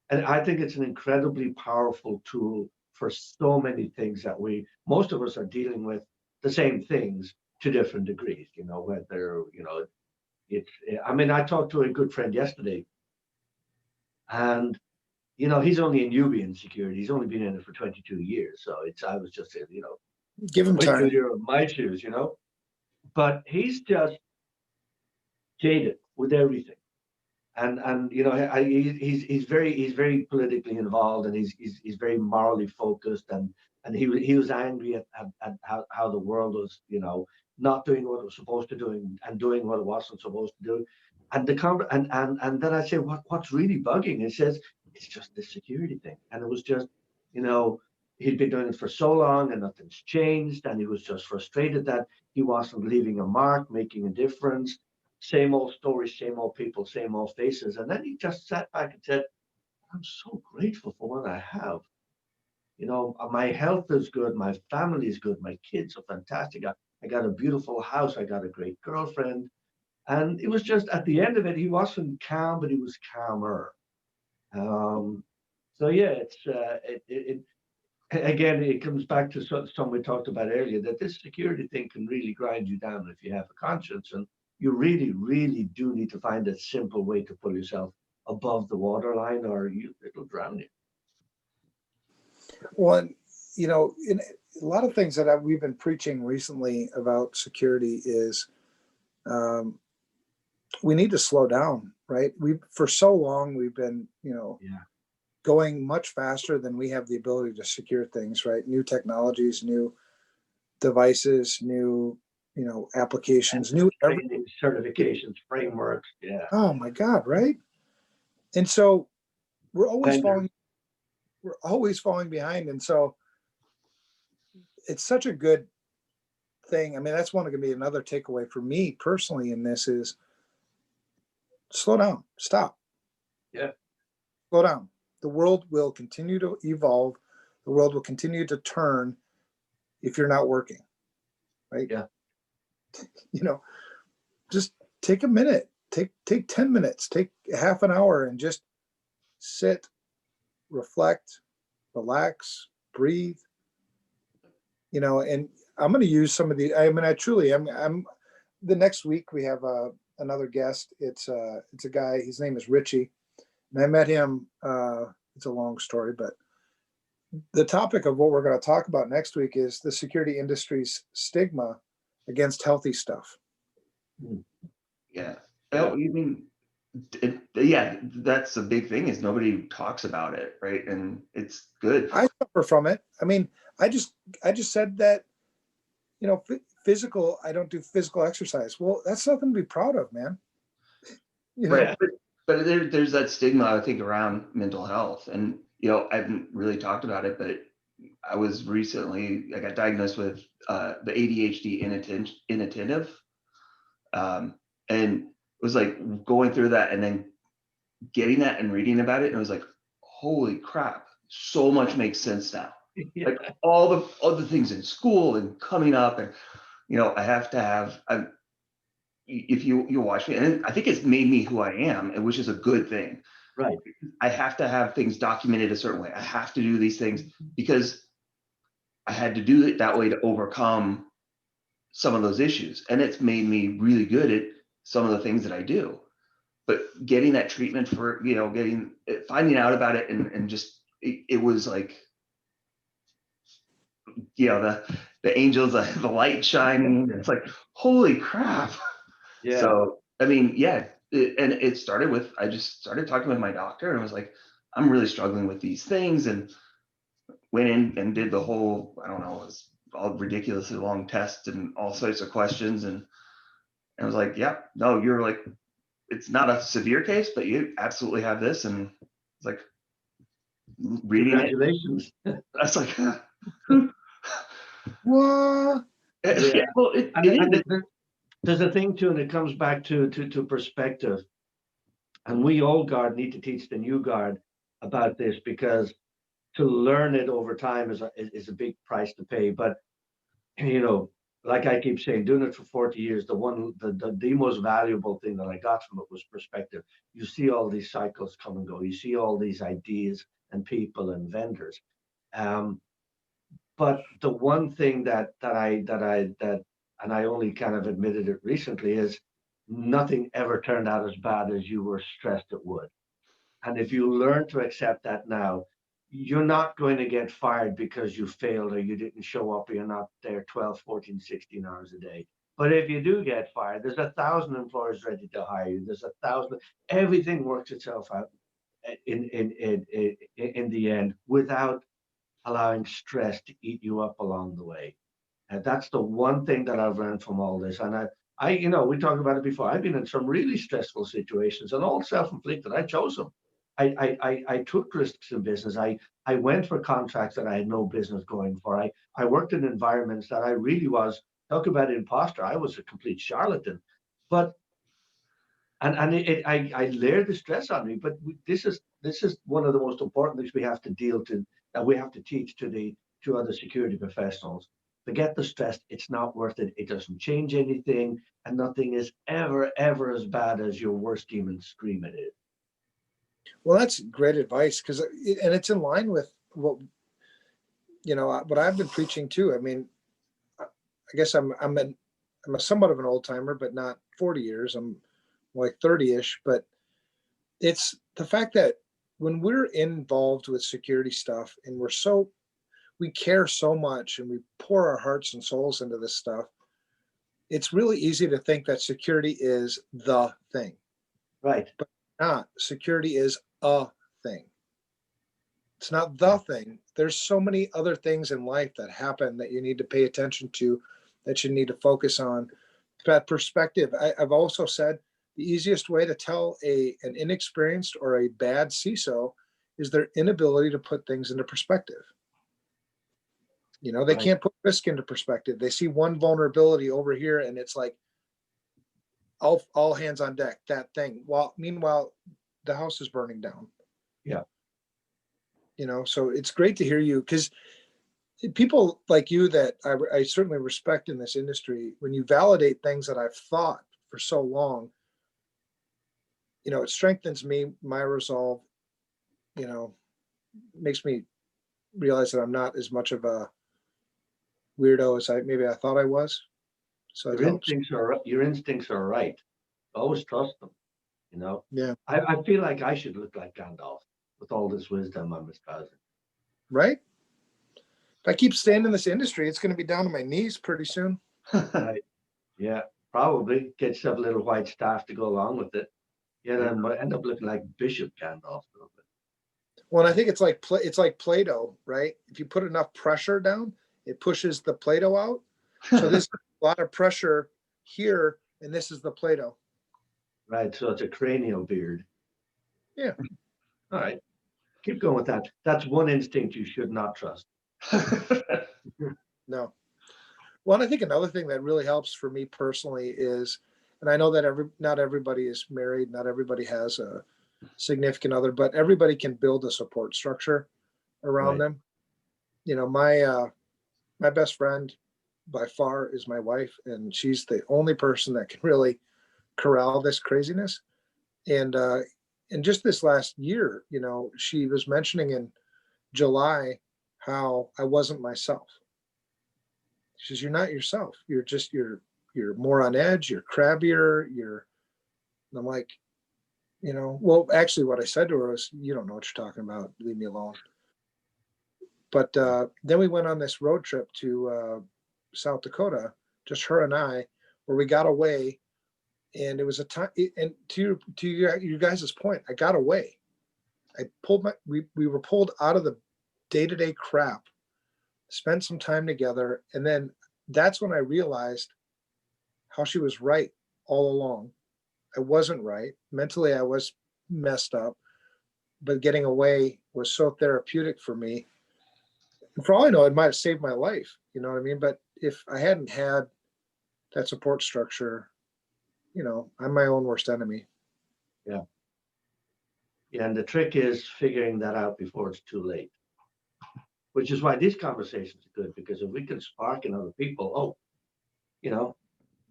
and I think it's an incredibly powerful tool for so many things that most of us are dealing with the same things to different degrees. Whether it's. I mean, I talked to a good friend yesterday, and he's only a newbie in security. He's only been in it for 22 years. So I was just saying, Give him time. You're in my shoes, but he's just jaded with everything. And you know, he's very politically involved, and he's very morally focused, and he was angry at how the world was, you know, not doing what it was supposed to do, and doing what it wasn't supposed to do. And and then I say, what's really bugging? He says it's just the security thing, and it was just, you know, he'd been doing it for so long and nothing's changed, and he was just frustrated that he wasn't leaving a mark, making a difference. Same old stories, same old people, same old faces. And then he just sat back and said, I'm so grateful for what I have. You know, my health is good, my family is good, my kids are fantastic. I got a beautiful house, I got a great girlfriend. And it was just at the end of it, he wasn't calm, but he was calmer. Um, so yeah, again, it comes back to something we talked about earlier, that this security thing can really grind you down if you have a conscience. And you really, really do need to find a simple way to pull yourself above the waterline, or it'll drown you. Well, and, you know, in a lot of things that we've been preaching recently about security is we need to slow down, right? For so long we've been, you know, going much faster than we have the ability to secure things, right? New technologies, new devices, new, you know, applications, and new training, certifications, frameworks. Yeah. Oh my God, right? And so we're always Vendors. falling behind. And so it's such a good thing. I mean, that's going to be another takeaway for me personally in this is slow down, stop. Yeah. Slow down. The world will continue to evolve. The world will continue to turn if you're not working, right? Yeah. You know, just take a minute, take 10 minutes, take half an hour and just sit, reflect, relax, breathe, you know. And I'm going to use some of the, I mean, I truly, I'm the next week we have another guest. It's a guy, his name is Richie. And I met him, it's a long story, but the topic of what we're going to talk about next week is the security industry's stigma against healthy stuff. Yeah. Oh, you mean, yeah, that's a big thing is nobody talks about it, right? And it's good. I suffer from it. I mean, I just said that, you know, physical, I don't do physical exercise. Well, that's nothing to be proud of, man. You know? Right. But there's that stigma, I think, around mental health. And, you know, I haven't really talked about it, but I got diagnosed with the ADHD inattentive. And it was like going through that and then getting that and reading about it. And it was like, holy crap, so much makes sense now. Yeah. Like all the other things in school and coming up. And, you know, if you watch me, and I think it's made me who I am, which is a good thing. Right. I have to have things documented a certain way. I have to do these things because I had to do it that way to overcome some of those issues. And it's made me really good at some of the things that I do. But getting that treatment for, you know, finding out about it and just, it was like, you know, the angels, the light shining. It's like, holy crap. Yeah. So, I mean, yeah. And it started with, I just started talking with my doctor and was like, I'm really struggling with these things, and went in and did the whole, I don't know, it was all ridiculously long tests and all sorts of questions. And I was like, yeah, no, you're like, it's not a severe case, but you absolutely have this. And it's like reading Congratulations. it. That's like, What? yeah, well, And there's a thing too, and it comes back to perspective. And we old guard need to teach the new guard about this, because to learn it over time is a big price to pay. But, you know, like I keep saying, doing it for 40 years, the most valuable thing that I got from it was perspective. You see all these cycles come and go. You see all these ideas and people and vendors. But the one thing that and I only kind of admitted it recently, is nothing ever turned out as bad as you were stressed it would. And if you learn to accept that now, you're not going to get fired because you failed or you didn't show up or you're not there 12, 14, 16 hours a day. But if you do get fired, there's 1,000 employers ready to hire you. There's 1,000. Everything works itself out in the end without allowing stress to eat you up along the way. And that's the one thing that I've learned from all this. And we talked about it before. I've been in some really stressful situations, and all self-inflicted. I chose them. I took risks in business. I went for contracts that I had no business going for. I worked in environments that I really was, talk about imposter. I was a complete charlatan. But I layered the stress on me. But this is one of the most important things we have to that we have to teach to other security professionals. Forget the stress. It's not worth it. It doesn't change anything, and nothing is ever as bad as your worst demons scream it is. Well, that's great advice, and it's in line with what I've been preaching too. I mean, I guess I'm a somewhat of an old timer, but not 40 years. I'm like 30-ish. But it's the fact that when we're involved with security stuff and we care so much and we pour our hearts and souls into this stuff, it's really easy to think that security is the thing. Right. But not. Security is a thing. It's not the thing. There's so many other things in life that happen that you need to pay attention to, that you need to focus on. That perspective. I've also said the easiest way to tell an inexperienced or a bad CISO is their inability to put things into perspective. They can't put risk into perspective. They see one vulnerability over here, and it's like all hands on deck, that thing. Meanwhile, the house is burning down. Yeah. So it's great to hear you, because people like you that I certainly respect in this industry, when you validate things that I've thought for so long, it strengthens my resolve, makes me realize that I'm not as much of a weirdo as maybe I thought I was. So your instincts are right. Always trust them. Yeah. I feel like I should look like Gandalf with all this wisdom I'm espousing. Right? If I keep staying in this industry, it's going to be down to my knees pretty soon. Right. Yeah, probably get yourself a little white staff to go along with it. Yeah, then might end up looking like Bishop Gandalf a little bit. Well, I think it's like Play-Doh, right? If you put enough pressure down, it pushes the Play-Doh out. So there's a lot of pressure here, and this is the Play-Doh. Right. So it's a cranial beard. Yeah. All right. Keep going with that. That's one instinct you should not trust. No. Well, and I think another thing that really helps for me personally is, and I know that not everybody is married, not everybody has a significant other, but everybody can build a support structure around them. My best friend by far is my wife, and she's the only person that can really corral this craziness. And just this last year, she was mentioning in July how I wasn't myself. She says, "You're not yourself. You're more on edge. You're crabbier. And I'm like, well, actually what I said to her was, you don't know what you're talking about. Leave me alone. But then we went on this road trip to South Dakota, just her and I, where we got away. And it was a time, and to you guys' point, I got away. We were pulled out of the day-to-day crap, spent some time together. And then that's when I realized how she was right all along. I wasn't right. Mentally, I was messed up, but getting away was so therapeutic for me. And for all I know, it might have saved my life. You know what I mean? But if I hadn't had that support structure, I'm my own worst enemy. Yeah. Yeah. And the trick is figuring that out before it's too late, which is why these conversations are good, because if we can spark in other people,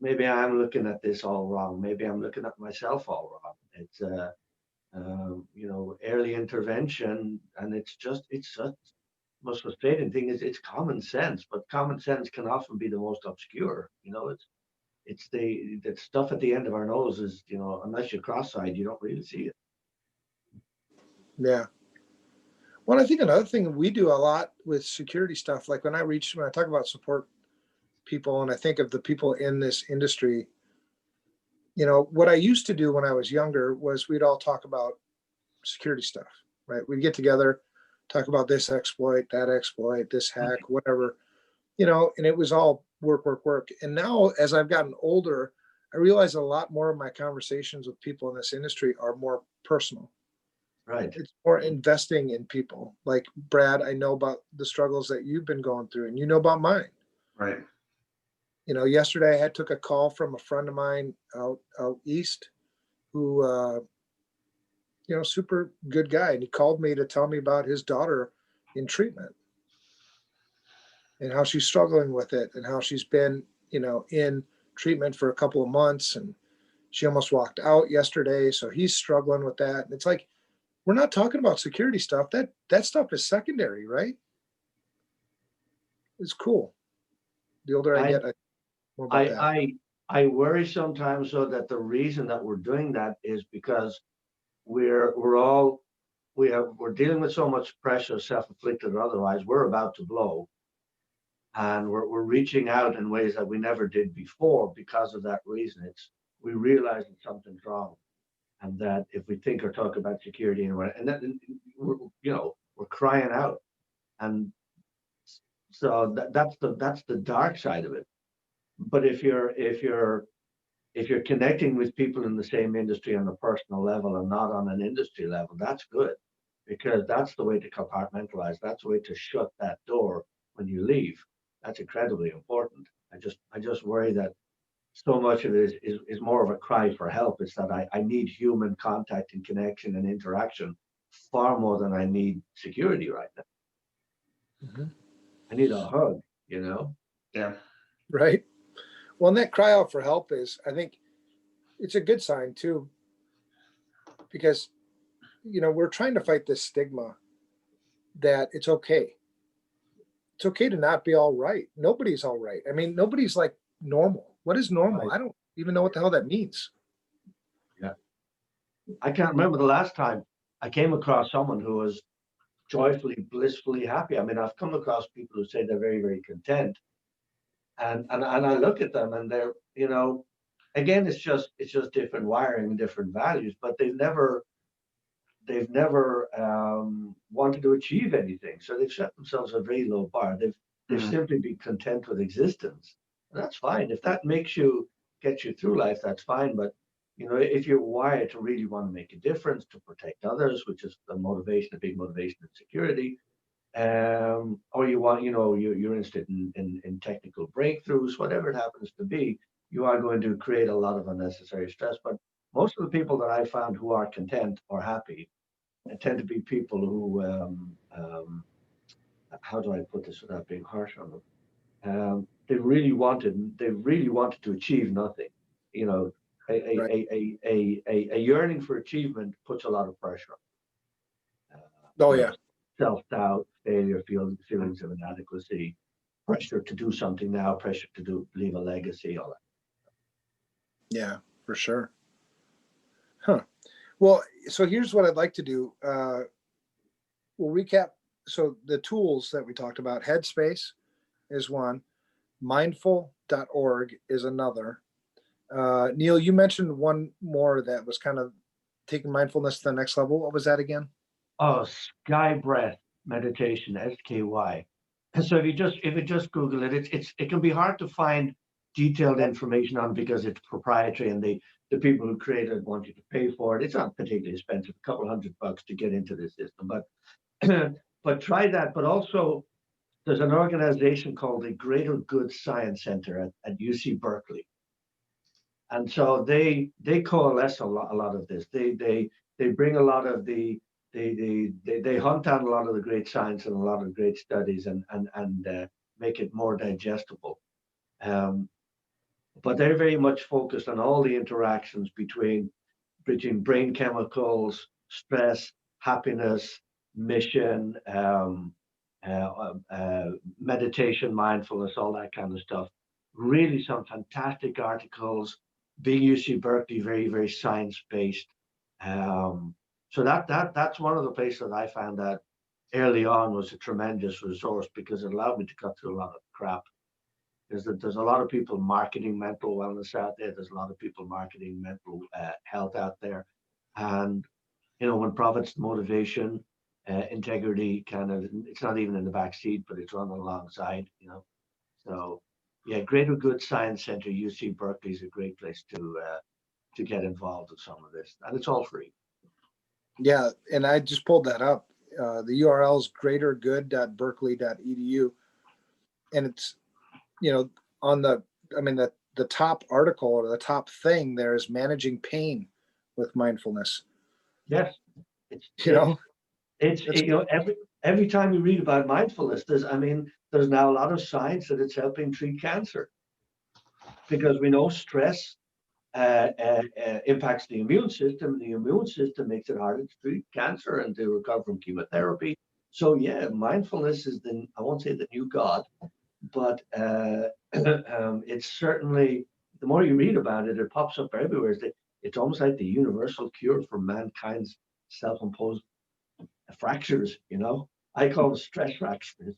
maybe I'm looking at this all wrong. Maybe I'm looking at myself all wrong. It's, early intervention. And it's the most frustrating thing is it's common sense, but common sense can often be the most obscure. It's the stuff at the end of our nose is, unless you're cross-eyed, you don't really see it. Yeah. Well, I think another thing we do a lot with security stuff, like when I talk about support people, and I think of the people in this industry, you know, what I used to do when I was younger was we'd all talk about security stuff, right? We'd get together, talk about this exploit, this hack, whatever, you know, and it was all work, work, work. And now as I've gotten older, I realize a lot more of my conversations with people in this industry are more personal. Right. It's more investing in people. Like Brad, I know about the struggles that you've been going through, and you know about mine. Right. You know, yesterday I took a call from a friend of mine out east who, you know, super good guy. And he called me to tell me about his daughter in treatment and how she's struggling with it and how she's been, you know, in treatment for a couple of months, and she almost walked out yesterday. So he's struggling with that. And it's like, we're not talking about security stuff. That stuff is secondary, right? It's cool. The older I get, more about that. I worry sometimes though that the reason that we're doing that is because we're dealing with so much pressure, self-inflicted or otherwise. We're about to blow, and we're reaching out in ways that we never did before because of that reason. We realize that something's wrong, and that if we think or talk about security and then we're crying out, and so that's the dark side of it. But if you're connecting with people in the same industry on a personal level and not on an industry level, that's good, because that's the way to compartmentalize. That's the way to shut that door when you leave. That's incredibly important. I just worry that so much of it is more of a cry for help. It's that I need human contact and connection and interaction far more than I need security right now. Mm-hmm. I need a hug, you know? Yeah. Right. Well, and that cry out for help is, I think it's a good sign too, because, you know, we're trying to fight this stigma that it's okay. It's okay to not be all right. Nobody's all right. I mean, nobody's like normal. What is normal? Right. I don't even know what the hell that means. Yeah. I can't remember the last time I came across someone who was joyfully, blissfully happy. I mean, I've come across people who say they're very, very content. And I look at them and they're, you know, again, it's just different wiring and different values, but they've never wanted to achieve anything. So they've set themselves a very low bar. They've simply been content with existence. And that's fine. If that gets you through life, that's fine. But you know, if you're wired to really want to make a difference, to protect others, which is a big motivation in security, or you want, you know, you're interested in technical breakthroughs, whatever it happens to be, you are going to create a lot of unnecessary stress. But most of the people that I found who are content or happy tend to be people who, how do I put this without being harsh on them? They really wanted to achieve nothing. You know, Right. a yearning for achievement puts a lot of pressure. Oh yeah. Self-doubt, failure, feelings of inadequacy, pressure to do something now, pressure to leave a legacy, all that. Yeah, for sure. Huh. Well, so here's what I'd like to do. We'll recap. So the tools that we talked about, Headspace is one, mindful.org is another. Neal, you mentioned one more that was kind of taking mindfulness to the next level. What was that again? Oh, Sky Breath Meditation, SKY. And so if you just Google it, it can be hard to find detailed information on, because it's proprietary and the people who created it want you to pay for it. It's not particularly expensive, a couple $100 to get into this system, but but try that. But also there's an organization called the Greater Good Science Center at UC Berkeley. And so they coalesce a lot of this. They bring a lot of they hunt down a lot of the great science and a lot of great studies and make it more digestible. But they're very much focused on all the interactions between brain chemicals, stress, happiness, mission, meditation, mindfulness, all that kind of stuff. Really some fantastic articles. Big UC Berkeley, very, very science-based. So that's one of the places that I found that early on was a tremendous resource, because it allowed me to cut through a lot of crap. There's a lot of people marketing mental wellness out there. There's a lot of people marketing mental health out there. And, when profits, motivation, integrity it's not even in the back seat, but it's running alongside, So, yeah, Greater Good Science Center, UC Berkeley is a great place to get involved with some of this. And it's all free. Yeah, and I just pulled that up. The URL is greatergood.berkeley.edu. And it's, on the top article or the top thing there is managing pain with mindfulness. Yes. It's Every time you read about mindfulness, there's now a lot of science that it's helping treat cancer, because we know stress impacts the immune system. The immune system makes it harder to treat cancer and to recover from chemotherapy. So yeah, mindfulness is I won't say the new God, but it's certainly, the more you read about it, it pops up everywhere. It's almost like the universal cure for mankind's self-imposed fractures. I call them stress fractures.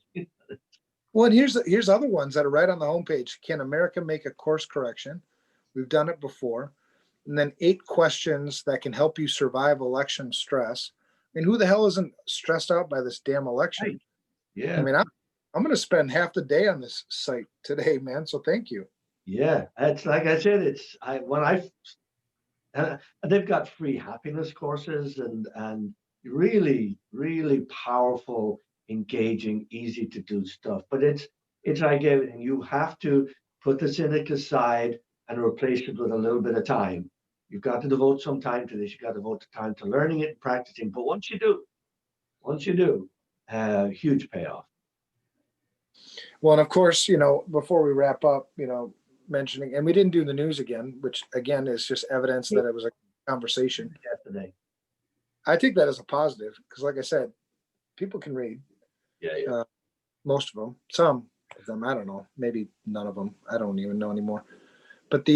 Well, and here's other ones that are right on the homepage. Can America make a course correction? We've done it before. And then 8 questions that can help you survive election stress. I mean, who the hell isn't stressed out by this damn election? Right. Yeah. I mean, I'm going to spend half the day on this site today, man. So thank you. Yeah, it's like I said. They've got free happiness courses and really, really powerful, engaging, easy to do stuff. But it's like everything. You have to put the cynic aside and replace it with a little bit of time. You've got to devote some time to this. You've got to devote the time to learning it and practicing. But once you do, huge payoff. Well, and of course, before we wrap up, mentioning, and we didn't do the news again, which again is just evidence that it was a conversation. Today. I take that as a positive because, like I said, people can read. Yeah. Most of them, some of them, I don't know, maybe none of them. I don't even know anymore. But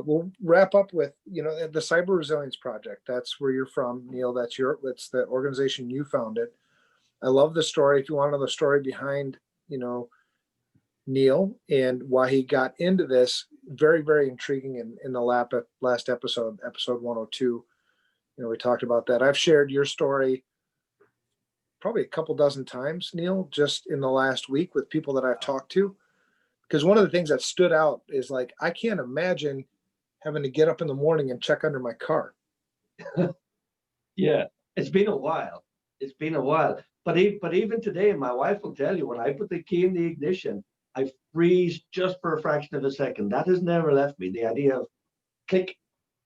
we'll wrap up with, the PsyberReslience Project. That's where you're from, Neal. It's the organization you founded. I love the story. If you want to know the story behind, Neal and why he got into this, very, very intriguing in the last episode 102. We talked about that. I've shared your story probably a couple dozen times, Neal, just in the last week with people that I've talked to. Because one of the things that stood out is like, I can't imagine having to get up in the morning and check under my car. Yeah, it's been a while. But even today, my wife will tell you, when I put the key in the ignition, I freeze just for a fraction of a second. That has never left me. The idea of click,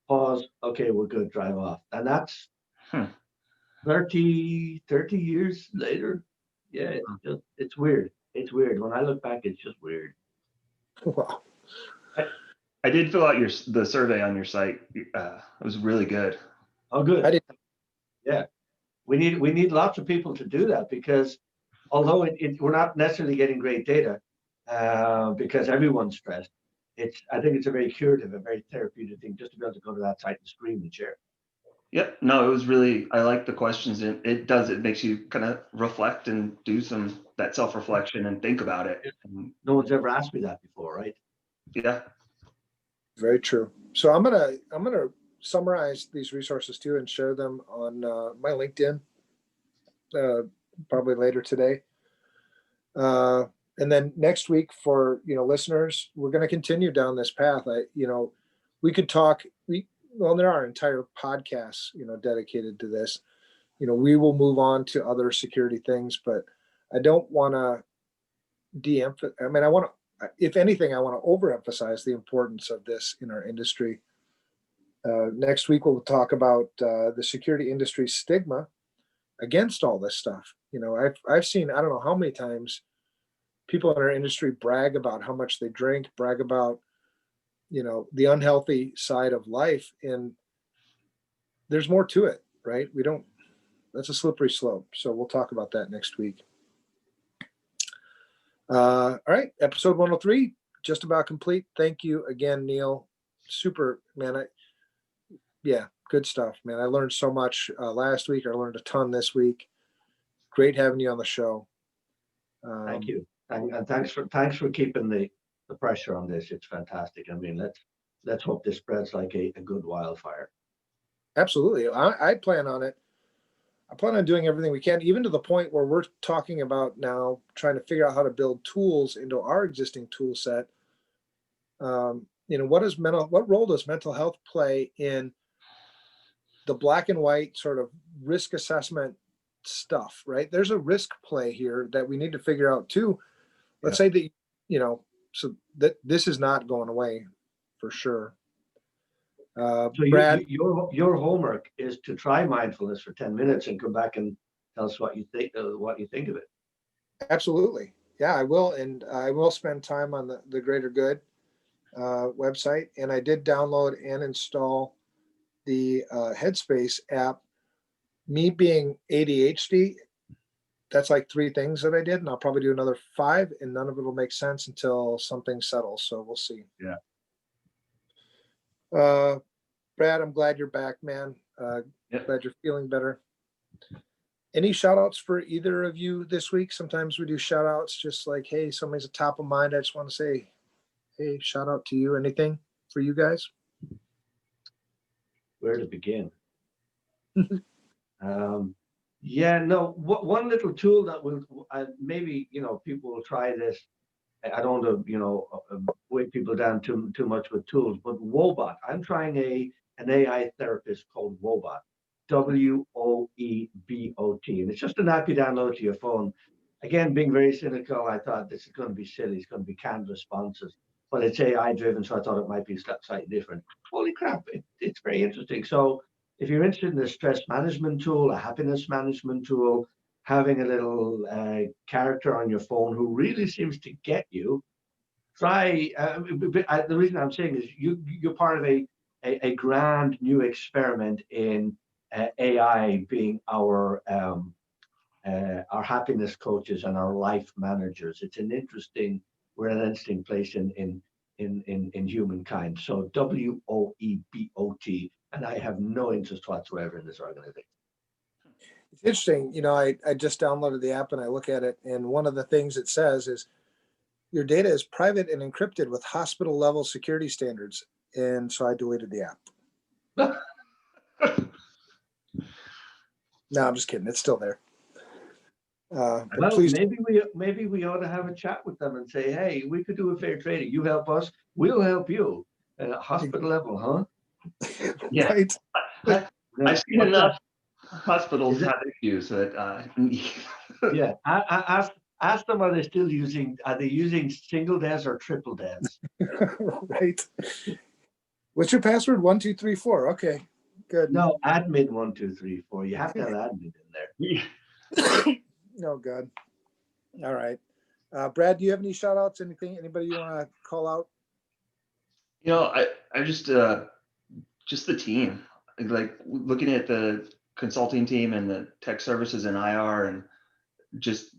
pause, okay, we're good, drive off. And that's 30 years later. Yeah, it's weird. It's weird. When I look back, it's just weird. Wow. I did fill out the survey on your site. It was really good. Oh, good. I did. Yeah, we need lots of people to do that, because although we're not necessarily getting great data, because everyone's stressed, I think it's a very curative, a very therapeutic thing just to be able to go to that site and scream and share. Yep. No, it was really, I like the questions. It makes you kind of reflect and do that self-reflection and think about it. No one's ever asked me that before, right? Yeah. Very true. So I'm gonna summarize these resources too and share them on my LinkedIn probably later today. And then next week for listeners, we're going to continue down this path. We could talk. There are entire podcasts dedicated to this. We will move on to other security things, but I don't want to de-emphasize. I mean, if anything, I want to overemphasize the importance of this in our industry. Next week, we'll talk about the security industry stigma against all this stuff. I've seen, I don't know how many times people in our industry brag about how much they drink, brag about, the unhealthy side of life. And there's more to it, right? That's a slippery slope. So we'll talk about that next week. All right. Episode 103, just about complete. Thank you again, Neal. Super, man. Good stuff, man. I learned so much last week. I learned a ton this week. Great having you on the show. Thank you. And thanks for keeping the pressure on this. It's fantastic. I mean, let's hope this spreads like a good wildfire. Absolutely. I plan on it. I plan on doing everything we can, even to the point where we're talking about now trying to figure out how to build tools into our existing tool set. What role does mental health play in the black and white sort of risk assessment stuff, right? There's a risk play here that we need to figure out too. Let's say that, so that this is not going away for sure. So Brad, your homework is to try mindfulness for 10 minutes and come back and tell us what you think of it. absolutely. Yeah, I will. And I will spend time on the Greater Good website. And I did download and install the Headspace app. Me being ADHD, that's like 3 things that I did, and I'll probably do another 5, and none of it will make sense until something settles. So we'll see. Yeah. Brad, I'm glad you're back, man. Yep. Glad you're feeling better. Any shout outs for either of you this week? Sometimes we do shout outs just like, hey, somebody's at top of mind. I just want to say, hey, shout out to you. Anything for you guys? Where to begin? One little tool that will maybe people will try this. I don't want to weigh people down too much with tools, but Wobot. I'm trying an AI therapist called Wobot, WOEBOT, and it's just an app you download to your phone. Again, being very cynical, I thought this is going to be silly. It's going to be canned responses, but it's AI driven, so I thought it might be slightly different. Holy crap, it's very interesting. So if you're interested in a stress management tool, a happiness management tool, having a little character on your phone who really seems to get you, try. The reason I'm saying is you're part of a grand new experiment in AI being our happiness coaches and our life managers. It's an interesting, we're in an interesting place in humankind. So WOEBOT, and I have no interest whatsoever in this organization. It's interesting. I just downloaded the app and I look at it, and one of the things it says is your data is private and encrypted with hospital level security standards. And so I deleted the app. No, I'm just kidding. It's still there. But well, please, maybe we ought to have a chat with them and say, hey, we could do a fair trading. You help us, we'll help you. Hospital level, huh? Yeah. Right? I've seen enough hospitals have issues that yeah. I ask them, are they using single DES or triple DES? Right. What's your password? 1234. Okay, good. No, admin 1234. You have to have admin in there. Oh, God. All right. Brad, do you have any shout outs? Anybody you want to call out? I just the team, like looking at the consulting team and the tech services and IR, and just,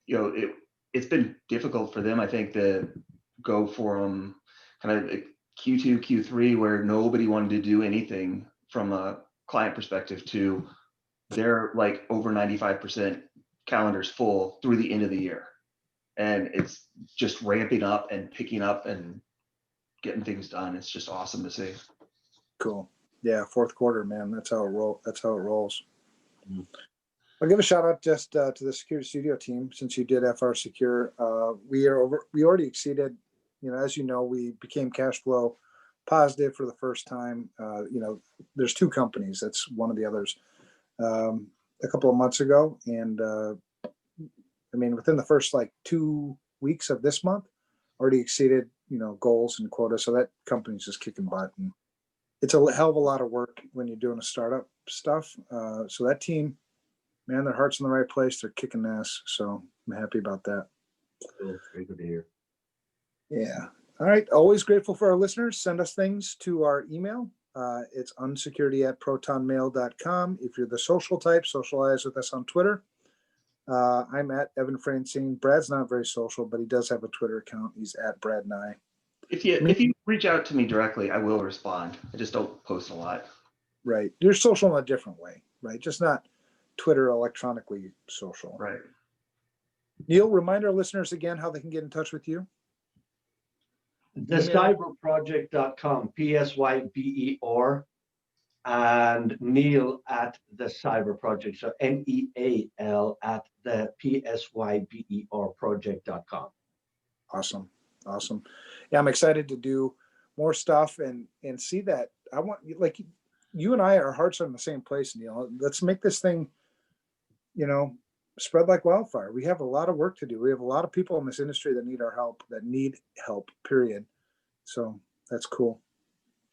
it's been difficult for them, I think, to go from kind of Q2, Q3, where nobody wanted to do anything from a client perspective, to they're like over 95% calendars full through the end of the year. And it's just ramping up and picking up and getting things done. It's just awesome to see. Cool. Yeah, fourth quarter, man. That's how it rolls. Mm-hmm. I'll give a shout out just to the Security Studio team, since you did FRSecure. We already exceeded, as you know, we became cash flow positive for the first time. There's 2 companies. That's one of the others. A couple of months ago, and within the first 2 weeks of this month, already exceeded goals and quota. So that company's just kicking butt, and it's a hell of a lot of work when you're doing a startup stuff. So that team, man, their heart's in the right place. They're kicking ass. So I'm happy about that. Cool. Very good to hear. Yeah. All right. Always grateful for our listeners. Send us things to our email. It's unsecurity@protonmail.com. If you're the social type, socialize with us on Twitter. I'm at Evan Francine. Brad's not very social, but he does have a Twitter account. He's at Brad Nye. If you reach out to me directly, I will respond. I just don't post a lot. Right. You're social in a different way, right? Just not Twitter electronically social. Right. Neal, remind our listeners again how they can get in touch with you. TheCyberProject.com, PSYBER, and Neal at the Cyber Project. So NEAL at the PSYBER project.com. Awesome. Awesome. Yeah, I'm excited to do more stuff and see that. I want, like, you and I, our hearts are in the same place, Neal. Let's make this thing, spread like wildfire. We have a lot of work to do. We have a lot of people in this industry that need our help, period. So that's cool.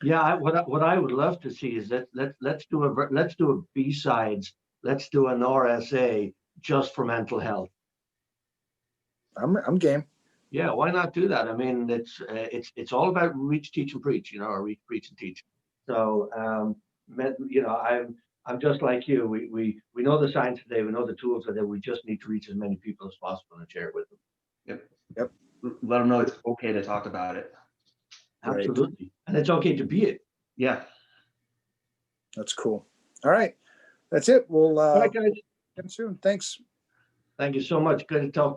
Yeah, what I would love to see is that let's do a B-sides, let's do an RSA just for mental health. I'm game. Yeah, why not do that? I mean, it's all about reach, teach, and preach, or reach, preach, and teach. So, I'm just like you. We know the science today. We know the tools today. We just need to reach as many people as possible and share it with them. Yep. Let them know it's okay to talk about it. Absolutely, right. And it's okay to be it. Yeah. That's cool. All right, that's it. We'll all right, guys. see you soon. Thanks. Thank you so much. Good to talk to you.